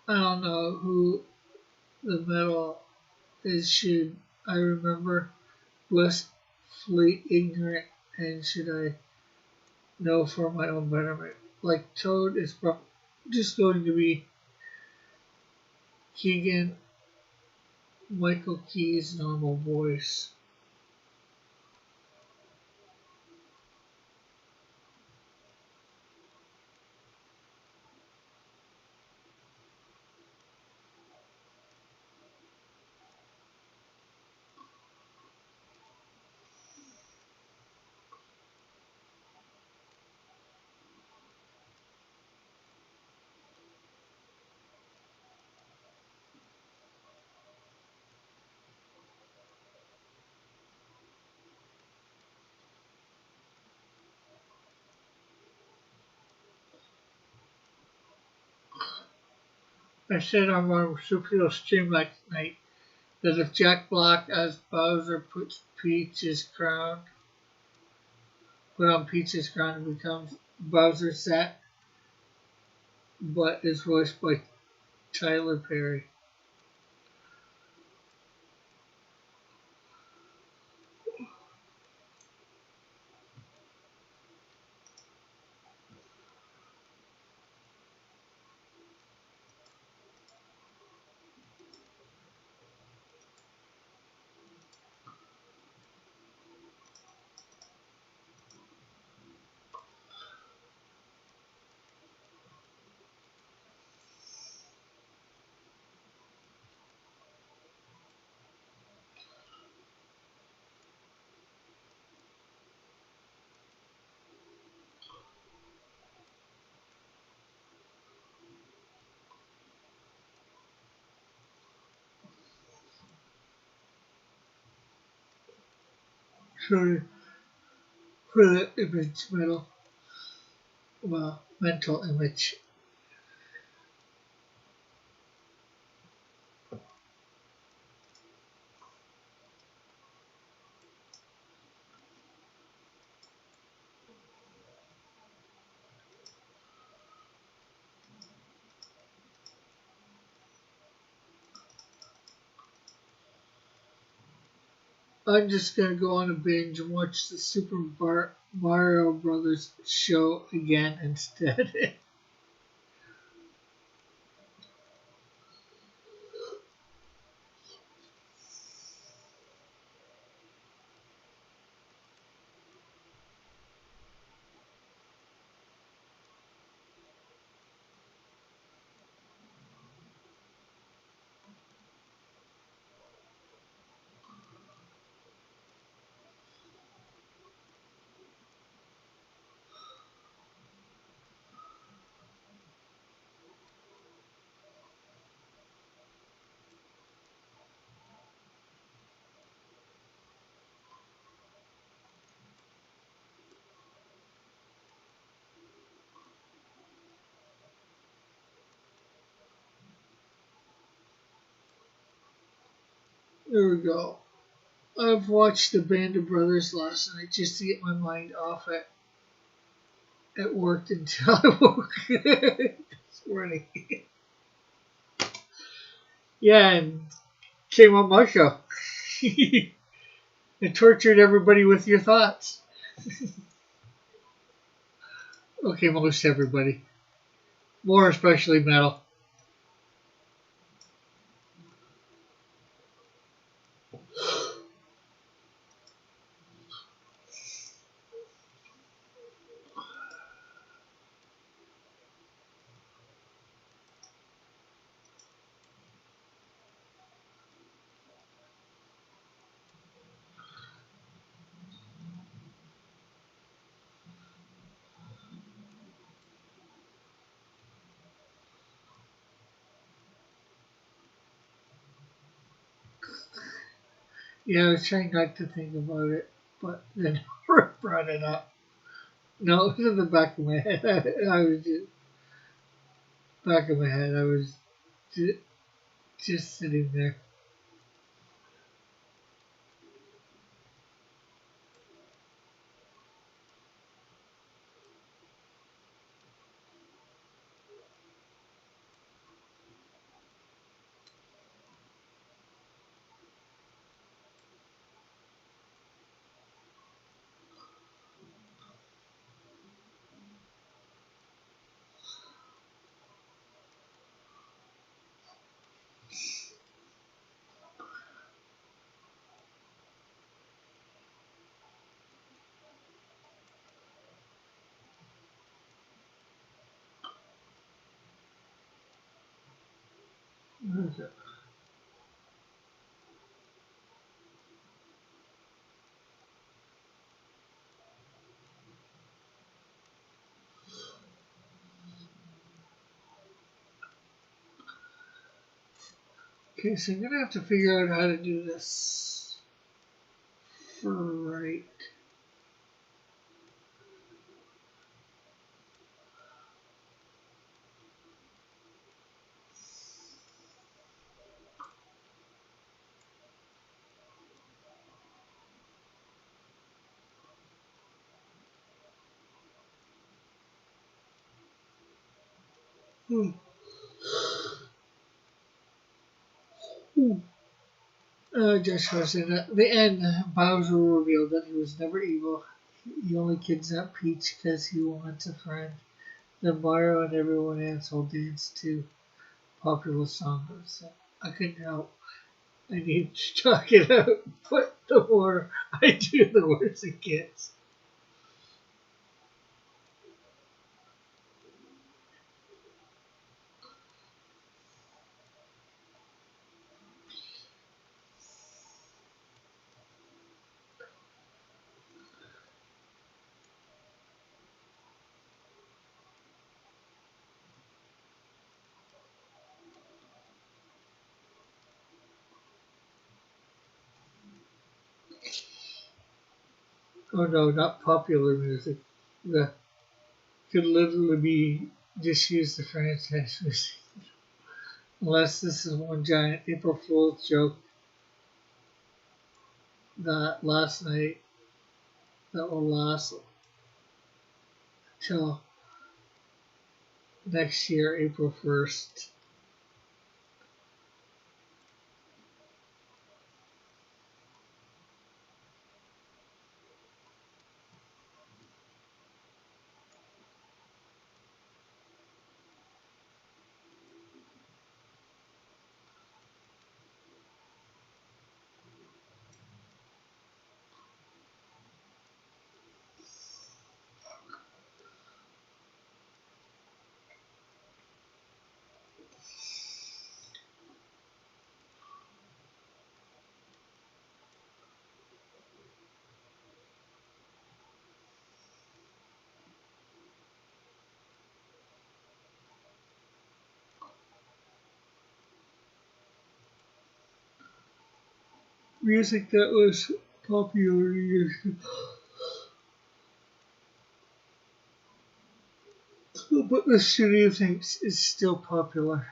I don't know who the metal is. Should I remember blissfully ignorant, and should I know for my own betterment? Like Toad is just going to be Keegan Michael Key's normal voice. I said on my Marsupial stream last night that if Jack Black as Bowser put on Peach's crown and becomes Bowser set, but is voiced by Tyler Perry. Sorry for the mental image. I'm just gonna go on a binge and watch the Mario Brothers show again instead. There we go. I've watched the Band of Brothers last night just to get my mind off it. It worked until I woke this morning. Yeah, and came on my show. And tortured everybody with your thoughts. Okay, most everybody. More especially metal. Yeah, I was trying not to think about it, but then Rick brought it up. No, it was in the back of my head. I was just back of my head. I was just sitting there. What is it? Okay, so I'm gonna have to figure out how to do this for right. Hmm. Hmm. Just was in the end, Bowser revealed that he was never evil. He only kidnapped Peach because he wants a friend. Then Mario and everyone else all danced to popular songs. So I couldn't help. I need to talk it out, but the more I do, the worse it gets. Oh no, not popular music. The could literally be just use the franchise music. Unless this is one giant April Fool's joke that last night that will last till next year, April 1st. Music that was popular years ago, but the studio thinks is still popular.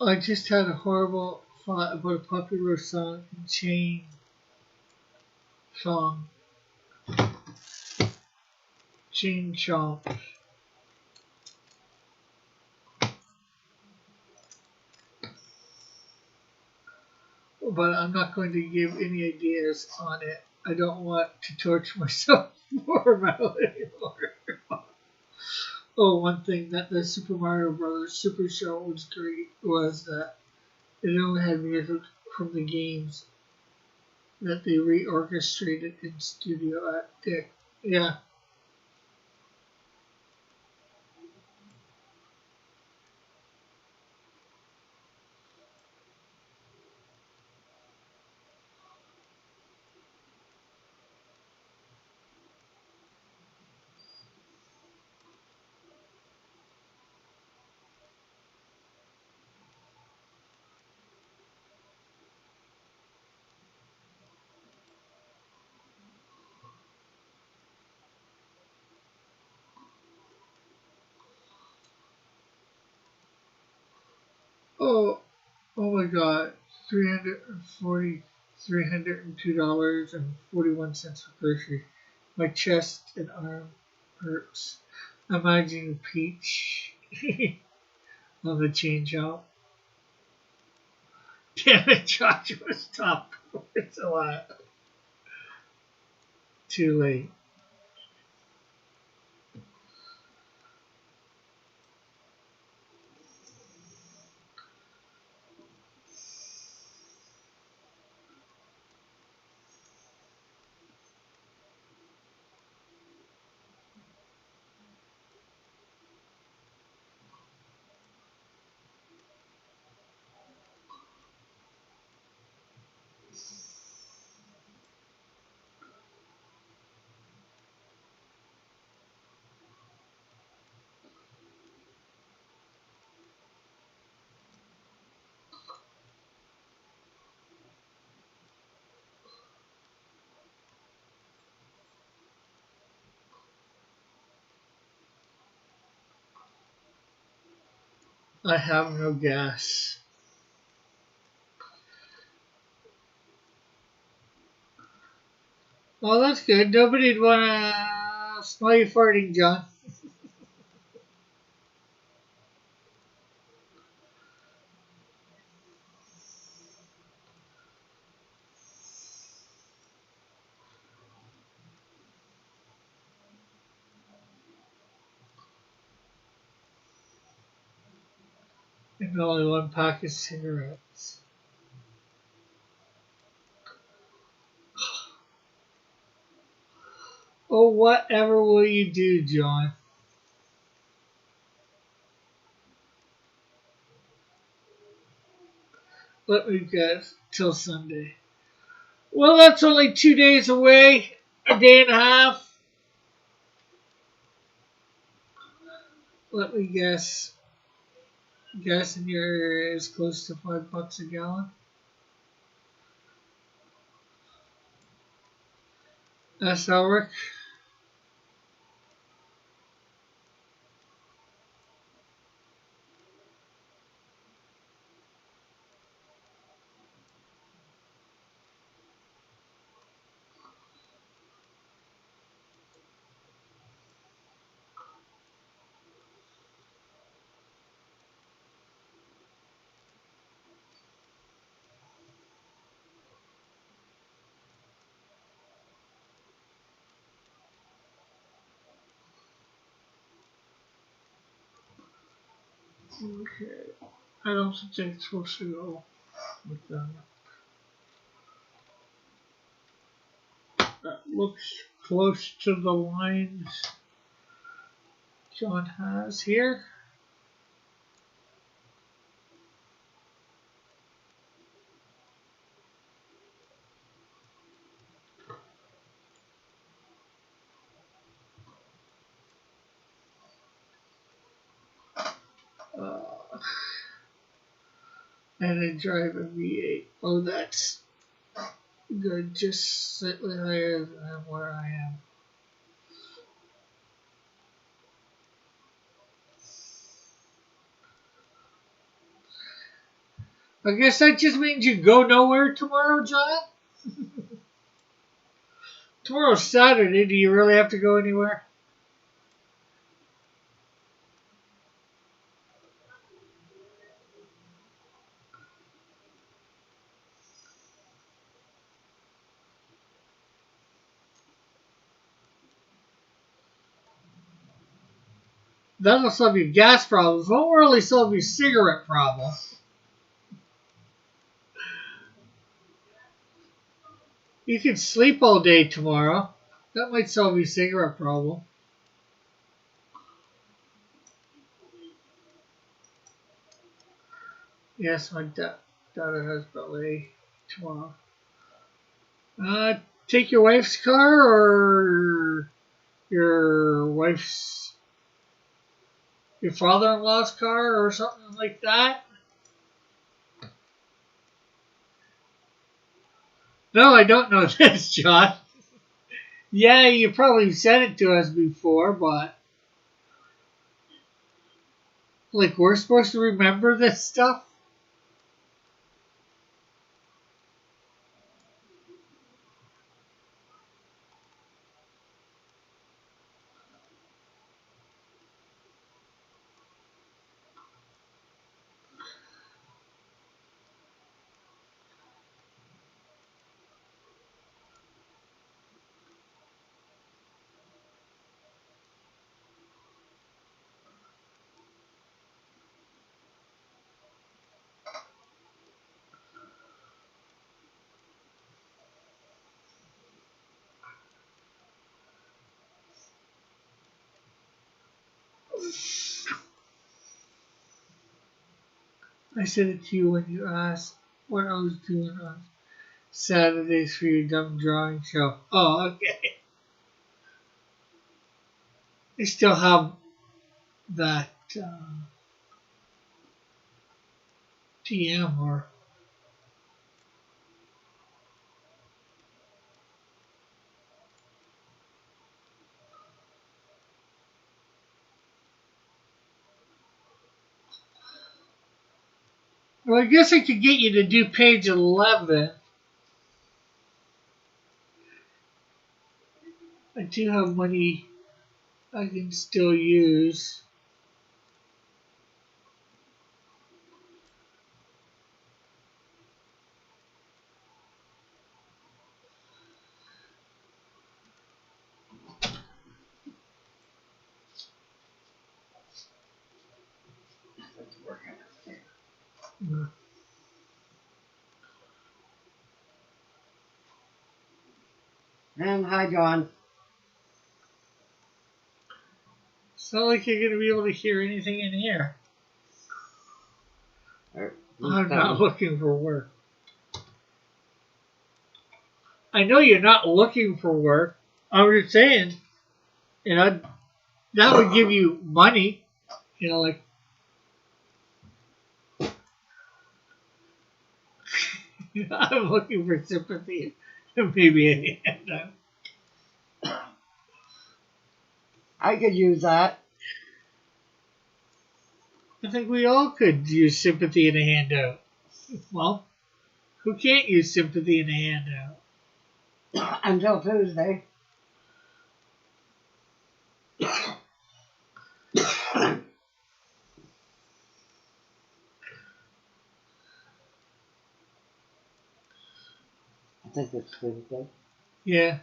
I just had a horrible thought about a popular song, Chain song, Chain Chomp. But I'm not going to give any ideas on it. I don't want to torture myself more about it anymore. Oh, one thing that the Super Mario Brothers Super Show was great was that it only had music from the games that they reorchestrated in studio at Dick. Yeah, oh, oh my God, $302.41 for grocery. My chest and arm hurts. Imagine Peach on the chain shop. Damn it, Joshua, stop. It's a lot. Too late. I have no gas. Well, that's good. Nobody'd want to smell you farting, John. And only one pack of cigarettes. Oh, whatever will you do, John? Let me guess. Till Sunday. Well, that's only 2 days away. A day and a half. Let me guess. Gas in your area is close to $5 a gallon. That's Elric. Okay. I don't think it's supposed to go with that. That looks close to the lines John has here. Uh, and I drive a V8. Oh, that's good. Just slightly higher than where I am. I guess that just means you go nowhere tomorrow, John? Tomorrow's Saturday. Do you really have to go anywhere? That'll solve your gas problems. Won't really solve your cigarette problem. You can sleep all day tomorrow. That might solve your cigarette problem. Yes, my daughter has ballet tomorrow. Take your wife's car or your father-in-law's car or something like that. No, I don't know this, John. Yeah, you probably said it to us before, but like we're supposed to remember this stuff. I said it to you when you asked what I was doing on Saturdays for your dumb drawing show. Oh, okay. I still have that TM or well, I guess I could get you to do page 11. I do have money I can still use. And hi, John. It's not like you're going to be able to hear anything in here. I'm not looking for work. I know you're not looking for work. I'm just saying, that would give you money. Like I'm looking for sympathy and maybe a handout. I could use that. I think we all could use sympathy and a handout. Well, who can't use sympathy and a handout? Until Tuesday. I think it's Tuesday. Yeah.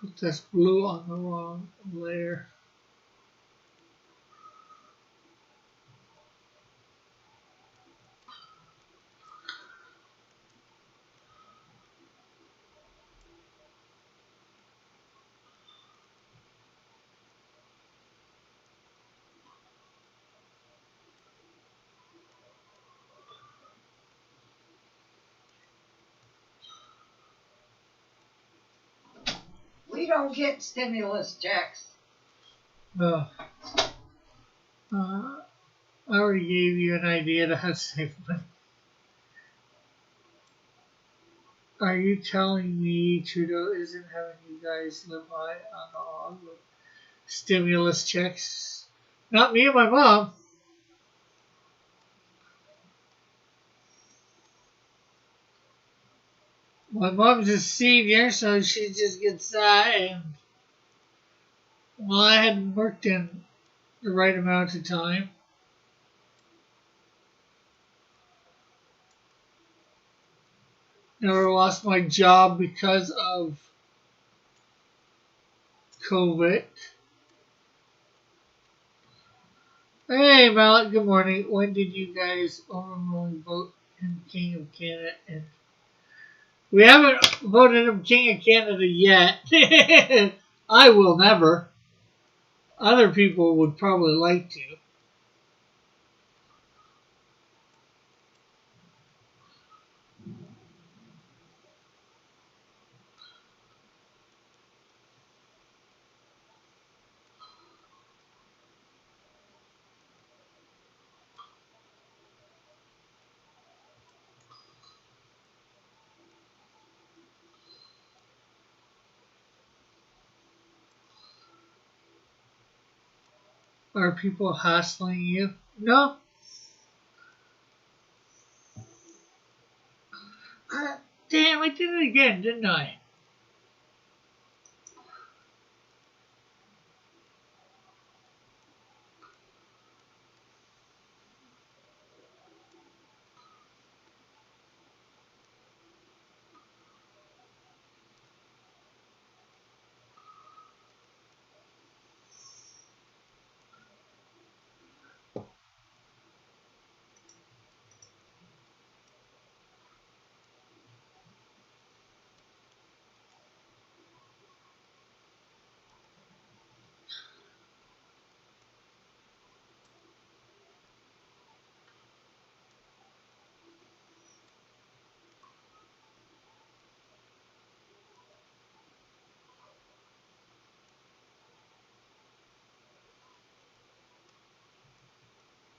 Put this blue on the wrong layer. We don't get stimulus checks. Uh, I already gave you an idea to how to save money. Are you telling me Trudeau isn't having you guys live high on the hog with stimulus checks? Not me and my mom. My mom's a senior, so she just gets that. And well, I hadn't worked in the right amount of time. Never lost my job because of COVID. Hey, Mallet, good morning. When did you guys overwhelmingly vote him King of Canada? And we haven't voted him King of Canada yet. I will never. Other people would probably like to. Are people hassling you? No. Damn, I did it again, didn't I?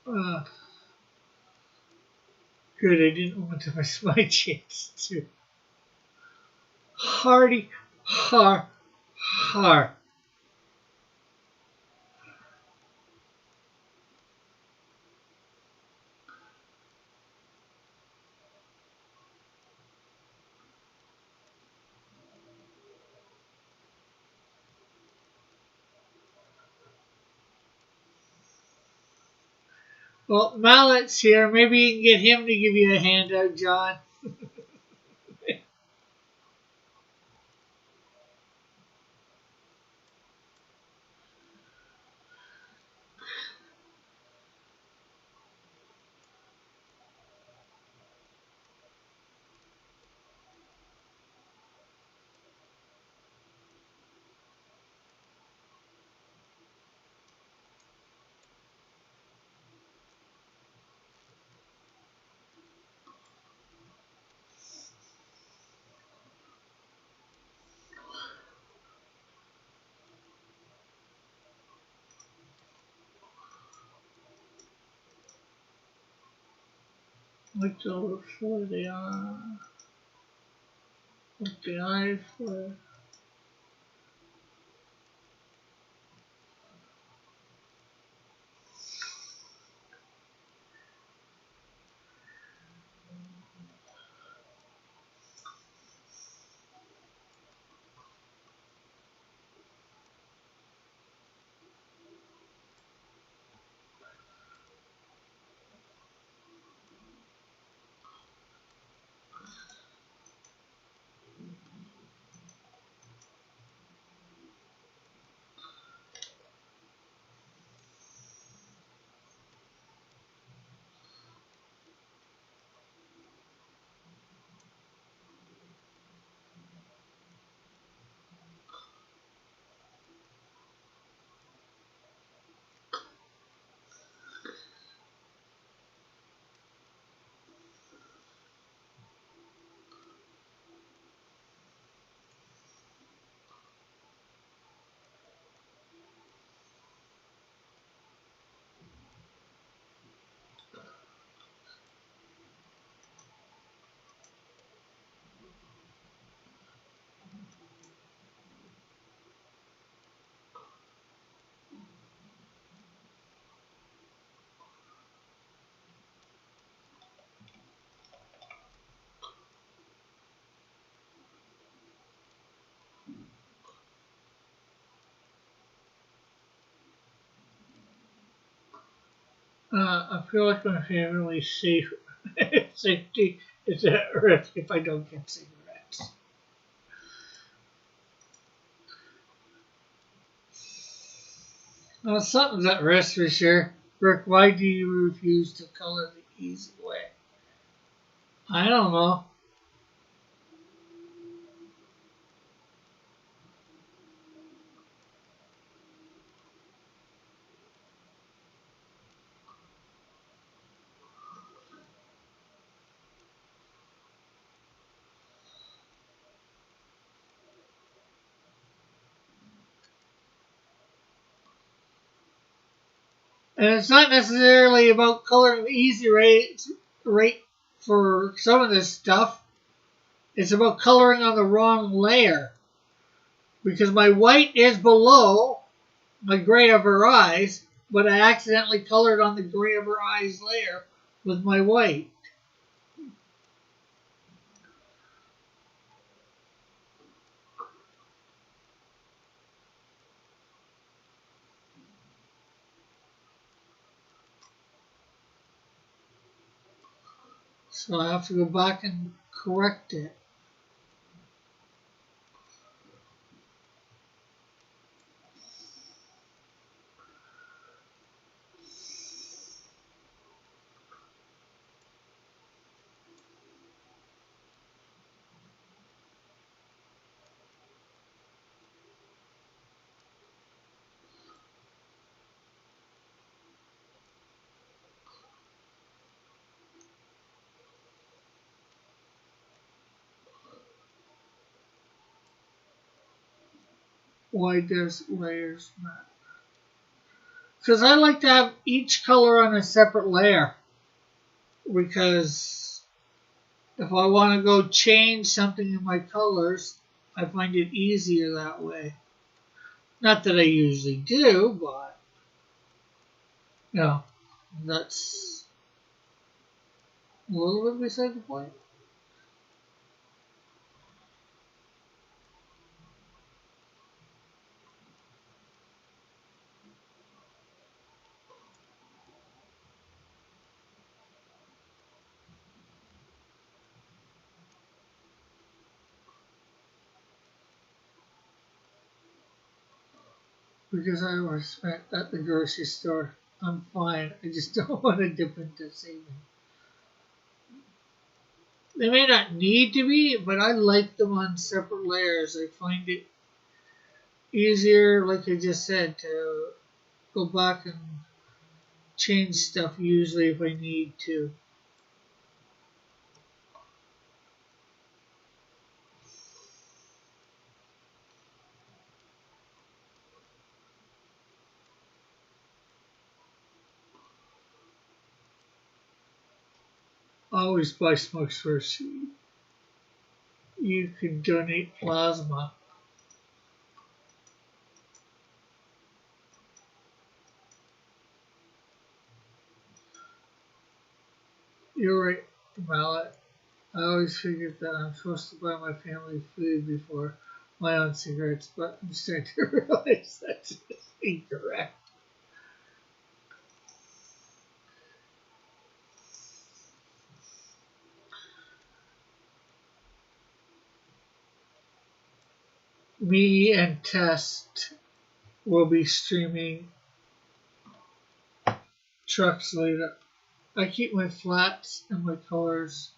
Uh, Good, I didn't want to miss my chance to. Hardy, har, har. Well, Mallet's here. Maybe you can get him to give you a handout, John. What's over for the what the eye for? I feel like my family's safety is at risk if I don't get cigarettes. Well, something's at risk for sure. Rick, why do you refuse to color the easy way? I don't know. And it's not necessarily about coloring the easy rate for some of this stuff. It's about coloring on the wrong layer. Because my white is below my gray of her eyes, but I accidentally colored on the gray of her eyes layer with my white. So I have to go back and correct it. Why does layers matter? Because I like to have each color on a separate layer. Because if I want to go change something in my colors, I find it easier that way. Not that I usually do, but you know, that's a little bit beside the point. Because I was spent at the grocery store. I'm fine. I just don't want to dip into saving. They may not need to be, but I like them on separate layers. I find it easier, like I just said, to go back and change stuff usually if I need to. Always buy smokes first. You can donate plasma. You're right, Mallet. I always figured that I'm supposed to buy my family food before my own cigarettes, but I'm starting to realize that's just incorrect. Me and Test will be streaming trucks later. I keep my flats and my colors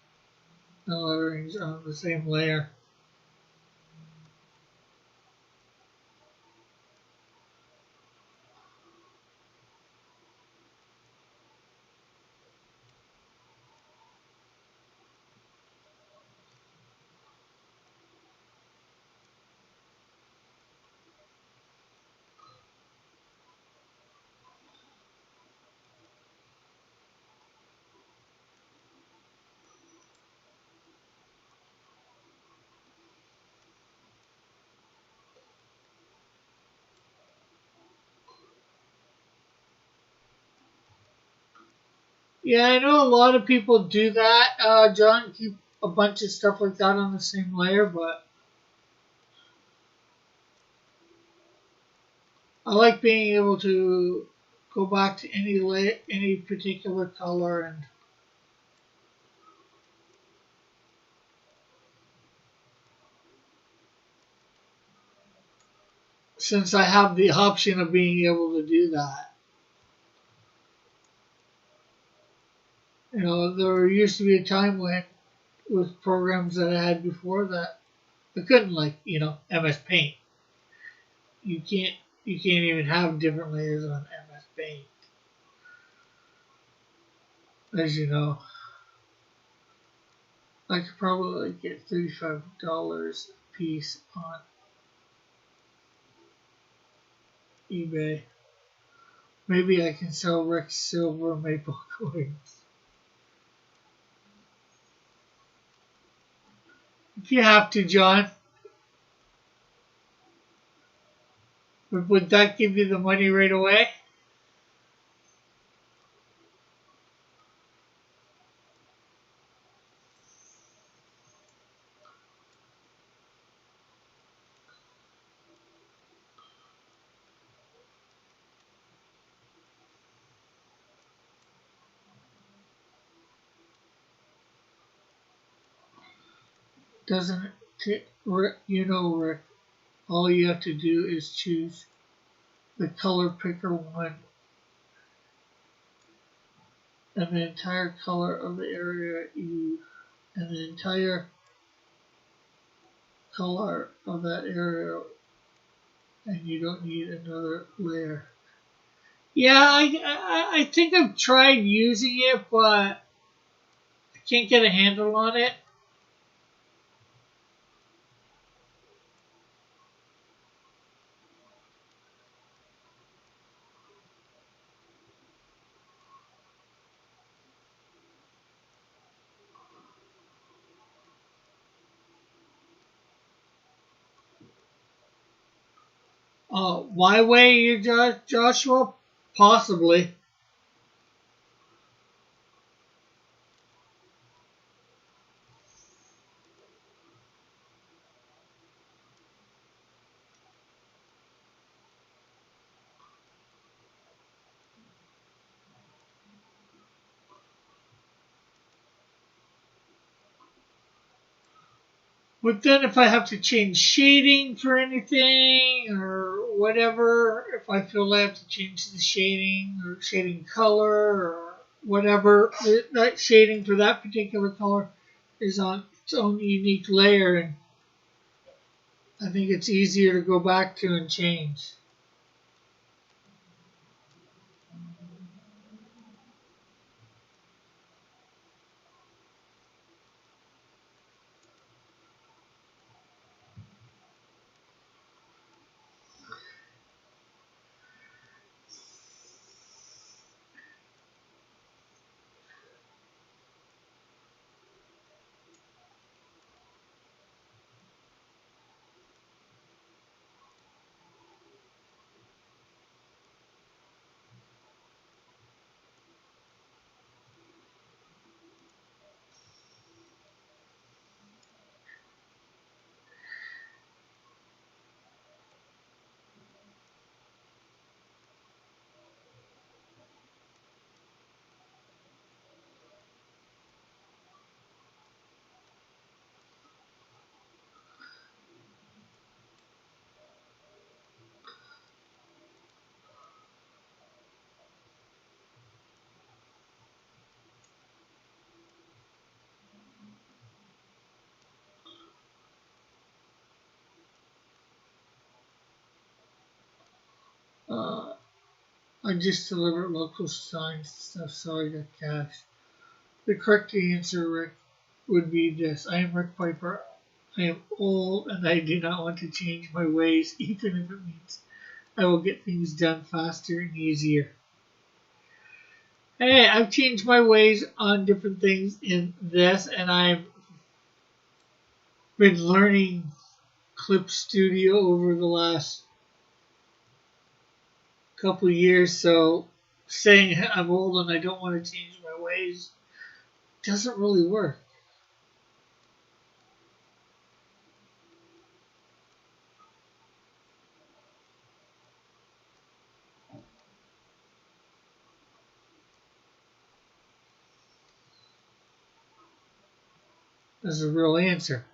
and letterings on the same layer. Yeah, I know a lot of people do that, John, keep a bunch of stuff like that on the same layer, but I like being able to go back to any particular color, and since I have the option of being able to do that, there used to be a time when with programs that I had before that I couldn't, like, MS Paint. You can't even have different layers on MS Paint, as you know. I could probably get $35 a piece on eBay. Maybe I can sell Rick silver maple coins. If you have to, John, would that give you the money right away? Doesn't it, Rick? Rick, all you have to do is choose the color picker one, and the entire color of the area and the entire color of that area, and you don't need another layer. Yeah, I think I've tried using it, but I can't get a handle on it. My way, Joshua? Possibly. But then if I have to change shading for anything or whatever, if I feel I have to change the shading or shading color or whatever, that shading for that particular color is on its own unique layer, and I think it's easier to go back to and change. Uh, I just delivered local signs and stuff, so I got cash. The correct answer, Rick, would be this. I am Rick Piper. I am old and I do not want to change my ways, even if it means I will get things done faster and easier. Hey, I've changed my ways on different things in this, and I've been learning Clip Studio over the last couple of years, so saying I'm old and I don't want to change my ways doesn't really work. is the real answer.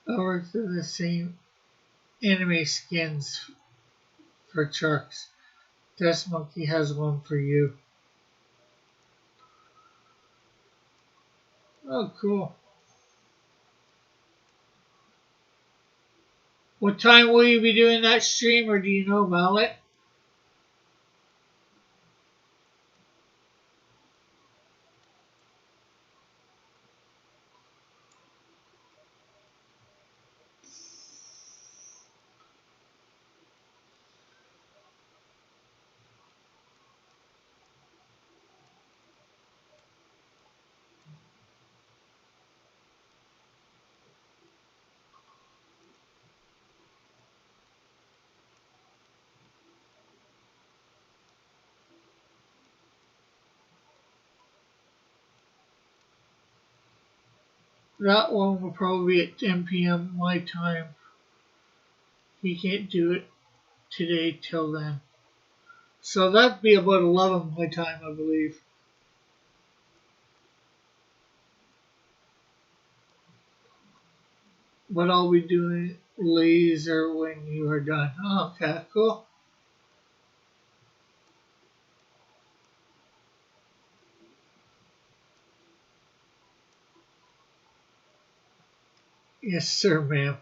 Or through the same anime skins for Chucks. This monkey has one for you. Oh, cool. What time will you be doing that stream, or do you know about it? That one will probably be at 10 p.m. my time. He can't do it today till then. So that'd be about 11 my time, I believe. But I'll be doing laser when you are done. Oh, okay, cool. Yes, sir, ma'am.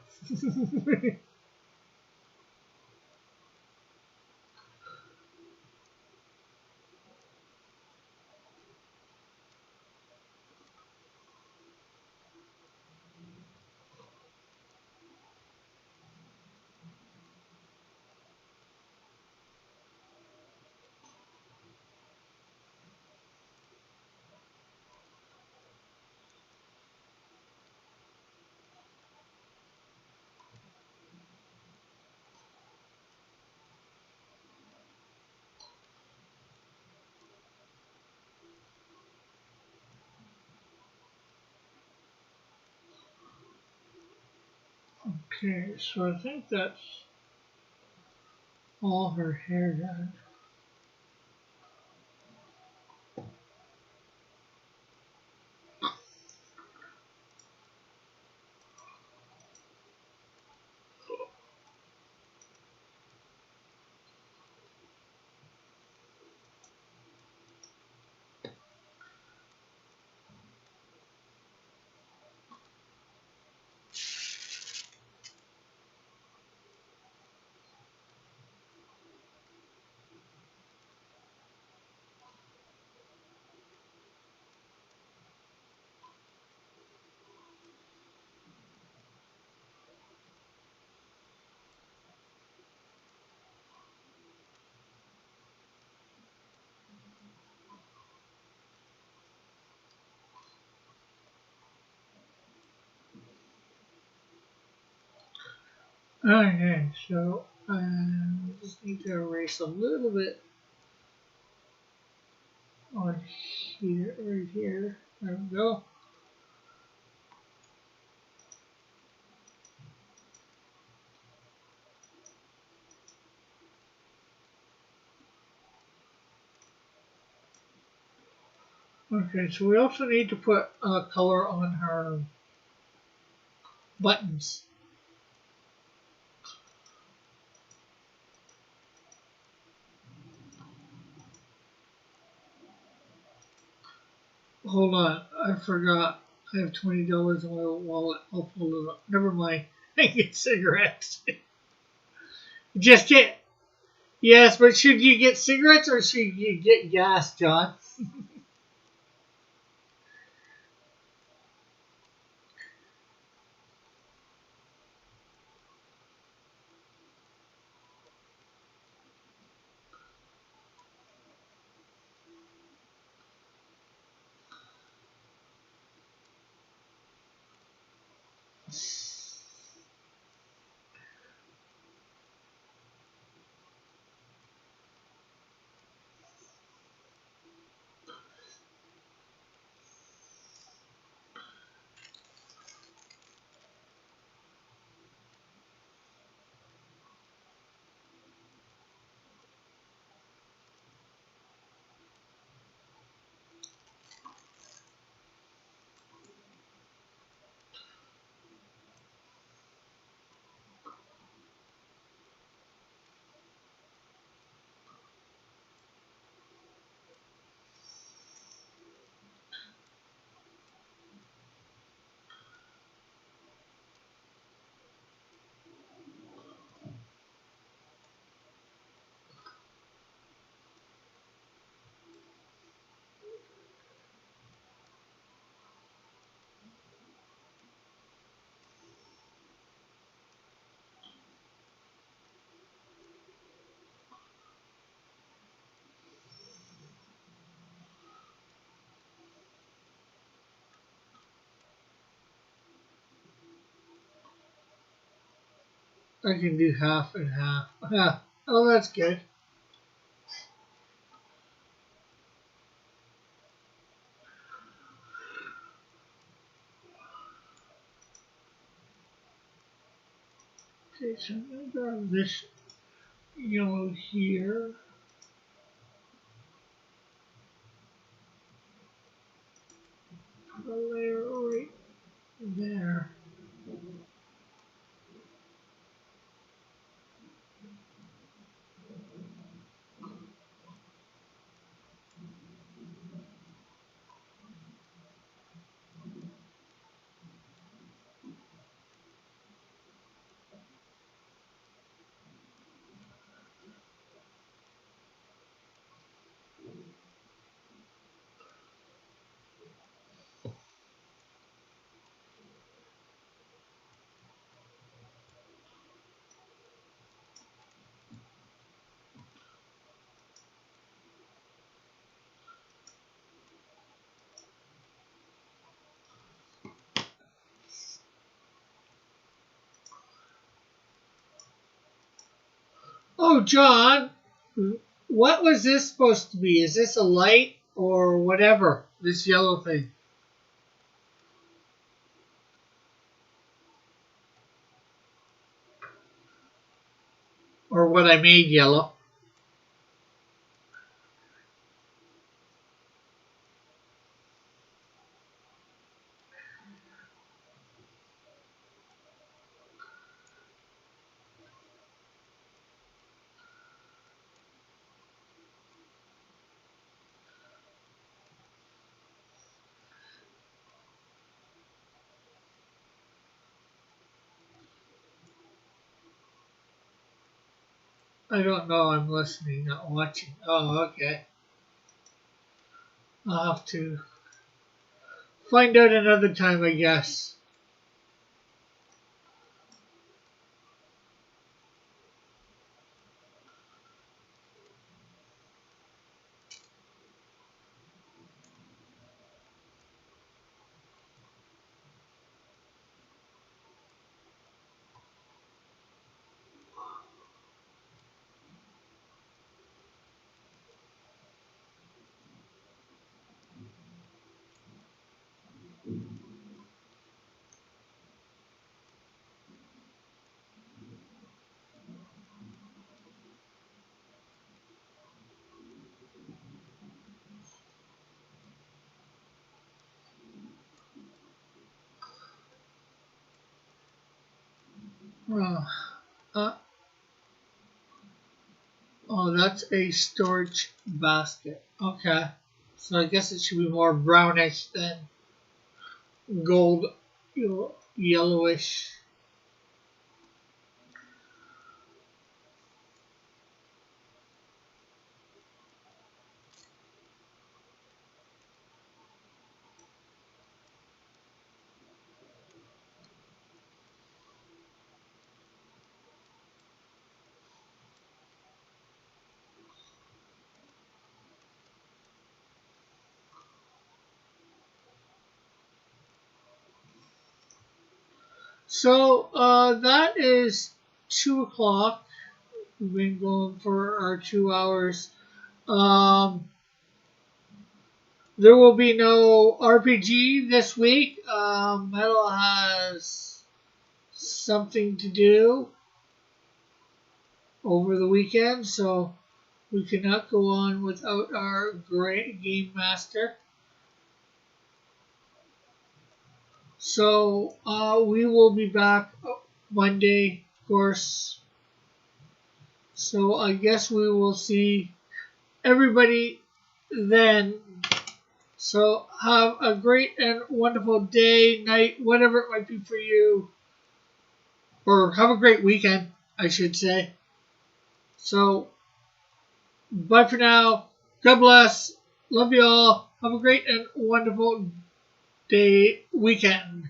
Okay, so I think that's all her hair done. Okay, so I just need to erase a little bit on here, right here. There we go. Okay, so we also need to put color on her buttons. Hold on, I forgot. I have $20 in my wallet. I'll pull it up. Never mind. I get cigarettes. Just get. Yes, but should you get cigarettes or should you get gas, John? I can do half and half. Oh, that's good. Okay, so I'm going to grab this yellow here. Put a layer right there. Oh, John, what was this supposed to be? Is this a light or whatever? This yellow thing? Or what I made yellow? I don't know. I'm listening, not watching. Oh, okay. I'll have to find out another time, I guess. Oh, uh, oh, that's a storage basket. Okay. So I guess it should be more brownish than gold, yellowish. So that is 2 o'clock. We've been going for our 2 hours. Um, there will be no RPG this week. Metal has something to do over the weekend, so we cannot go on without our great game master. So we will be back Monday, of course. So I guess we will see everybody then. So have a great and wonderful day, night, whatever it might be for you. Or have a great weekend, I should say. So bye for now. God bless. Love you all. Have a great and wonderful day, weekend.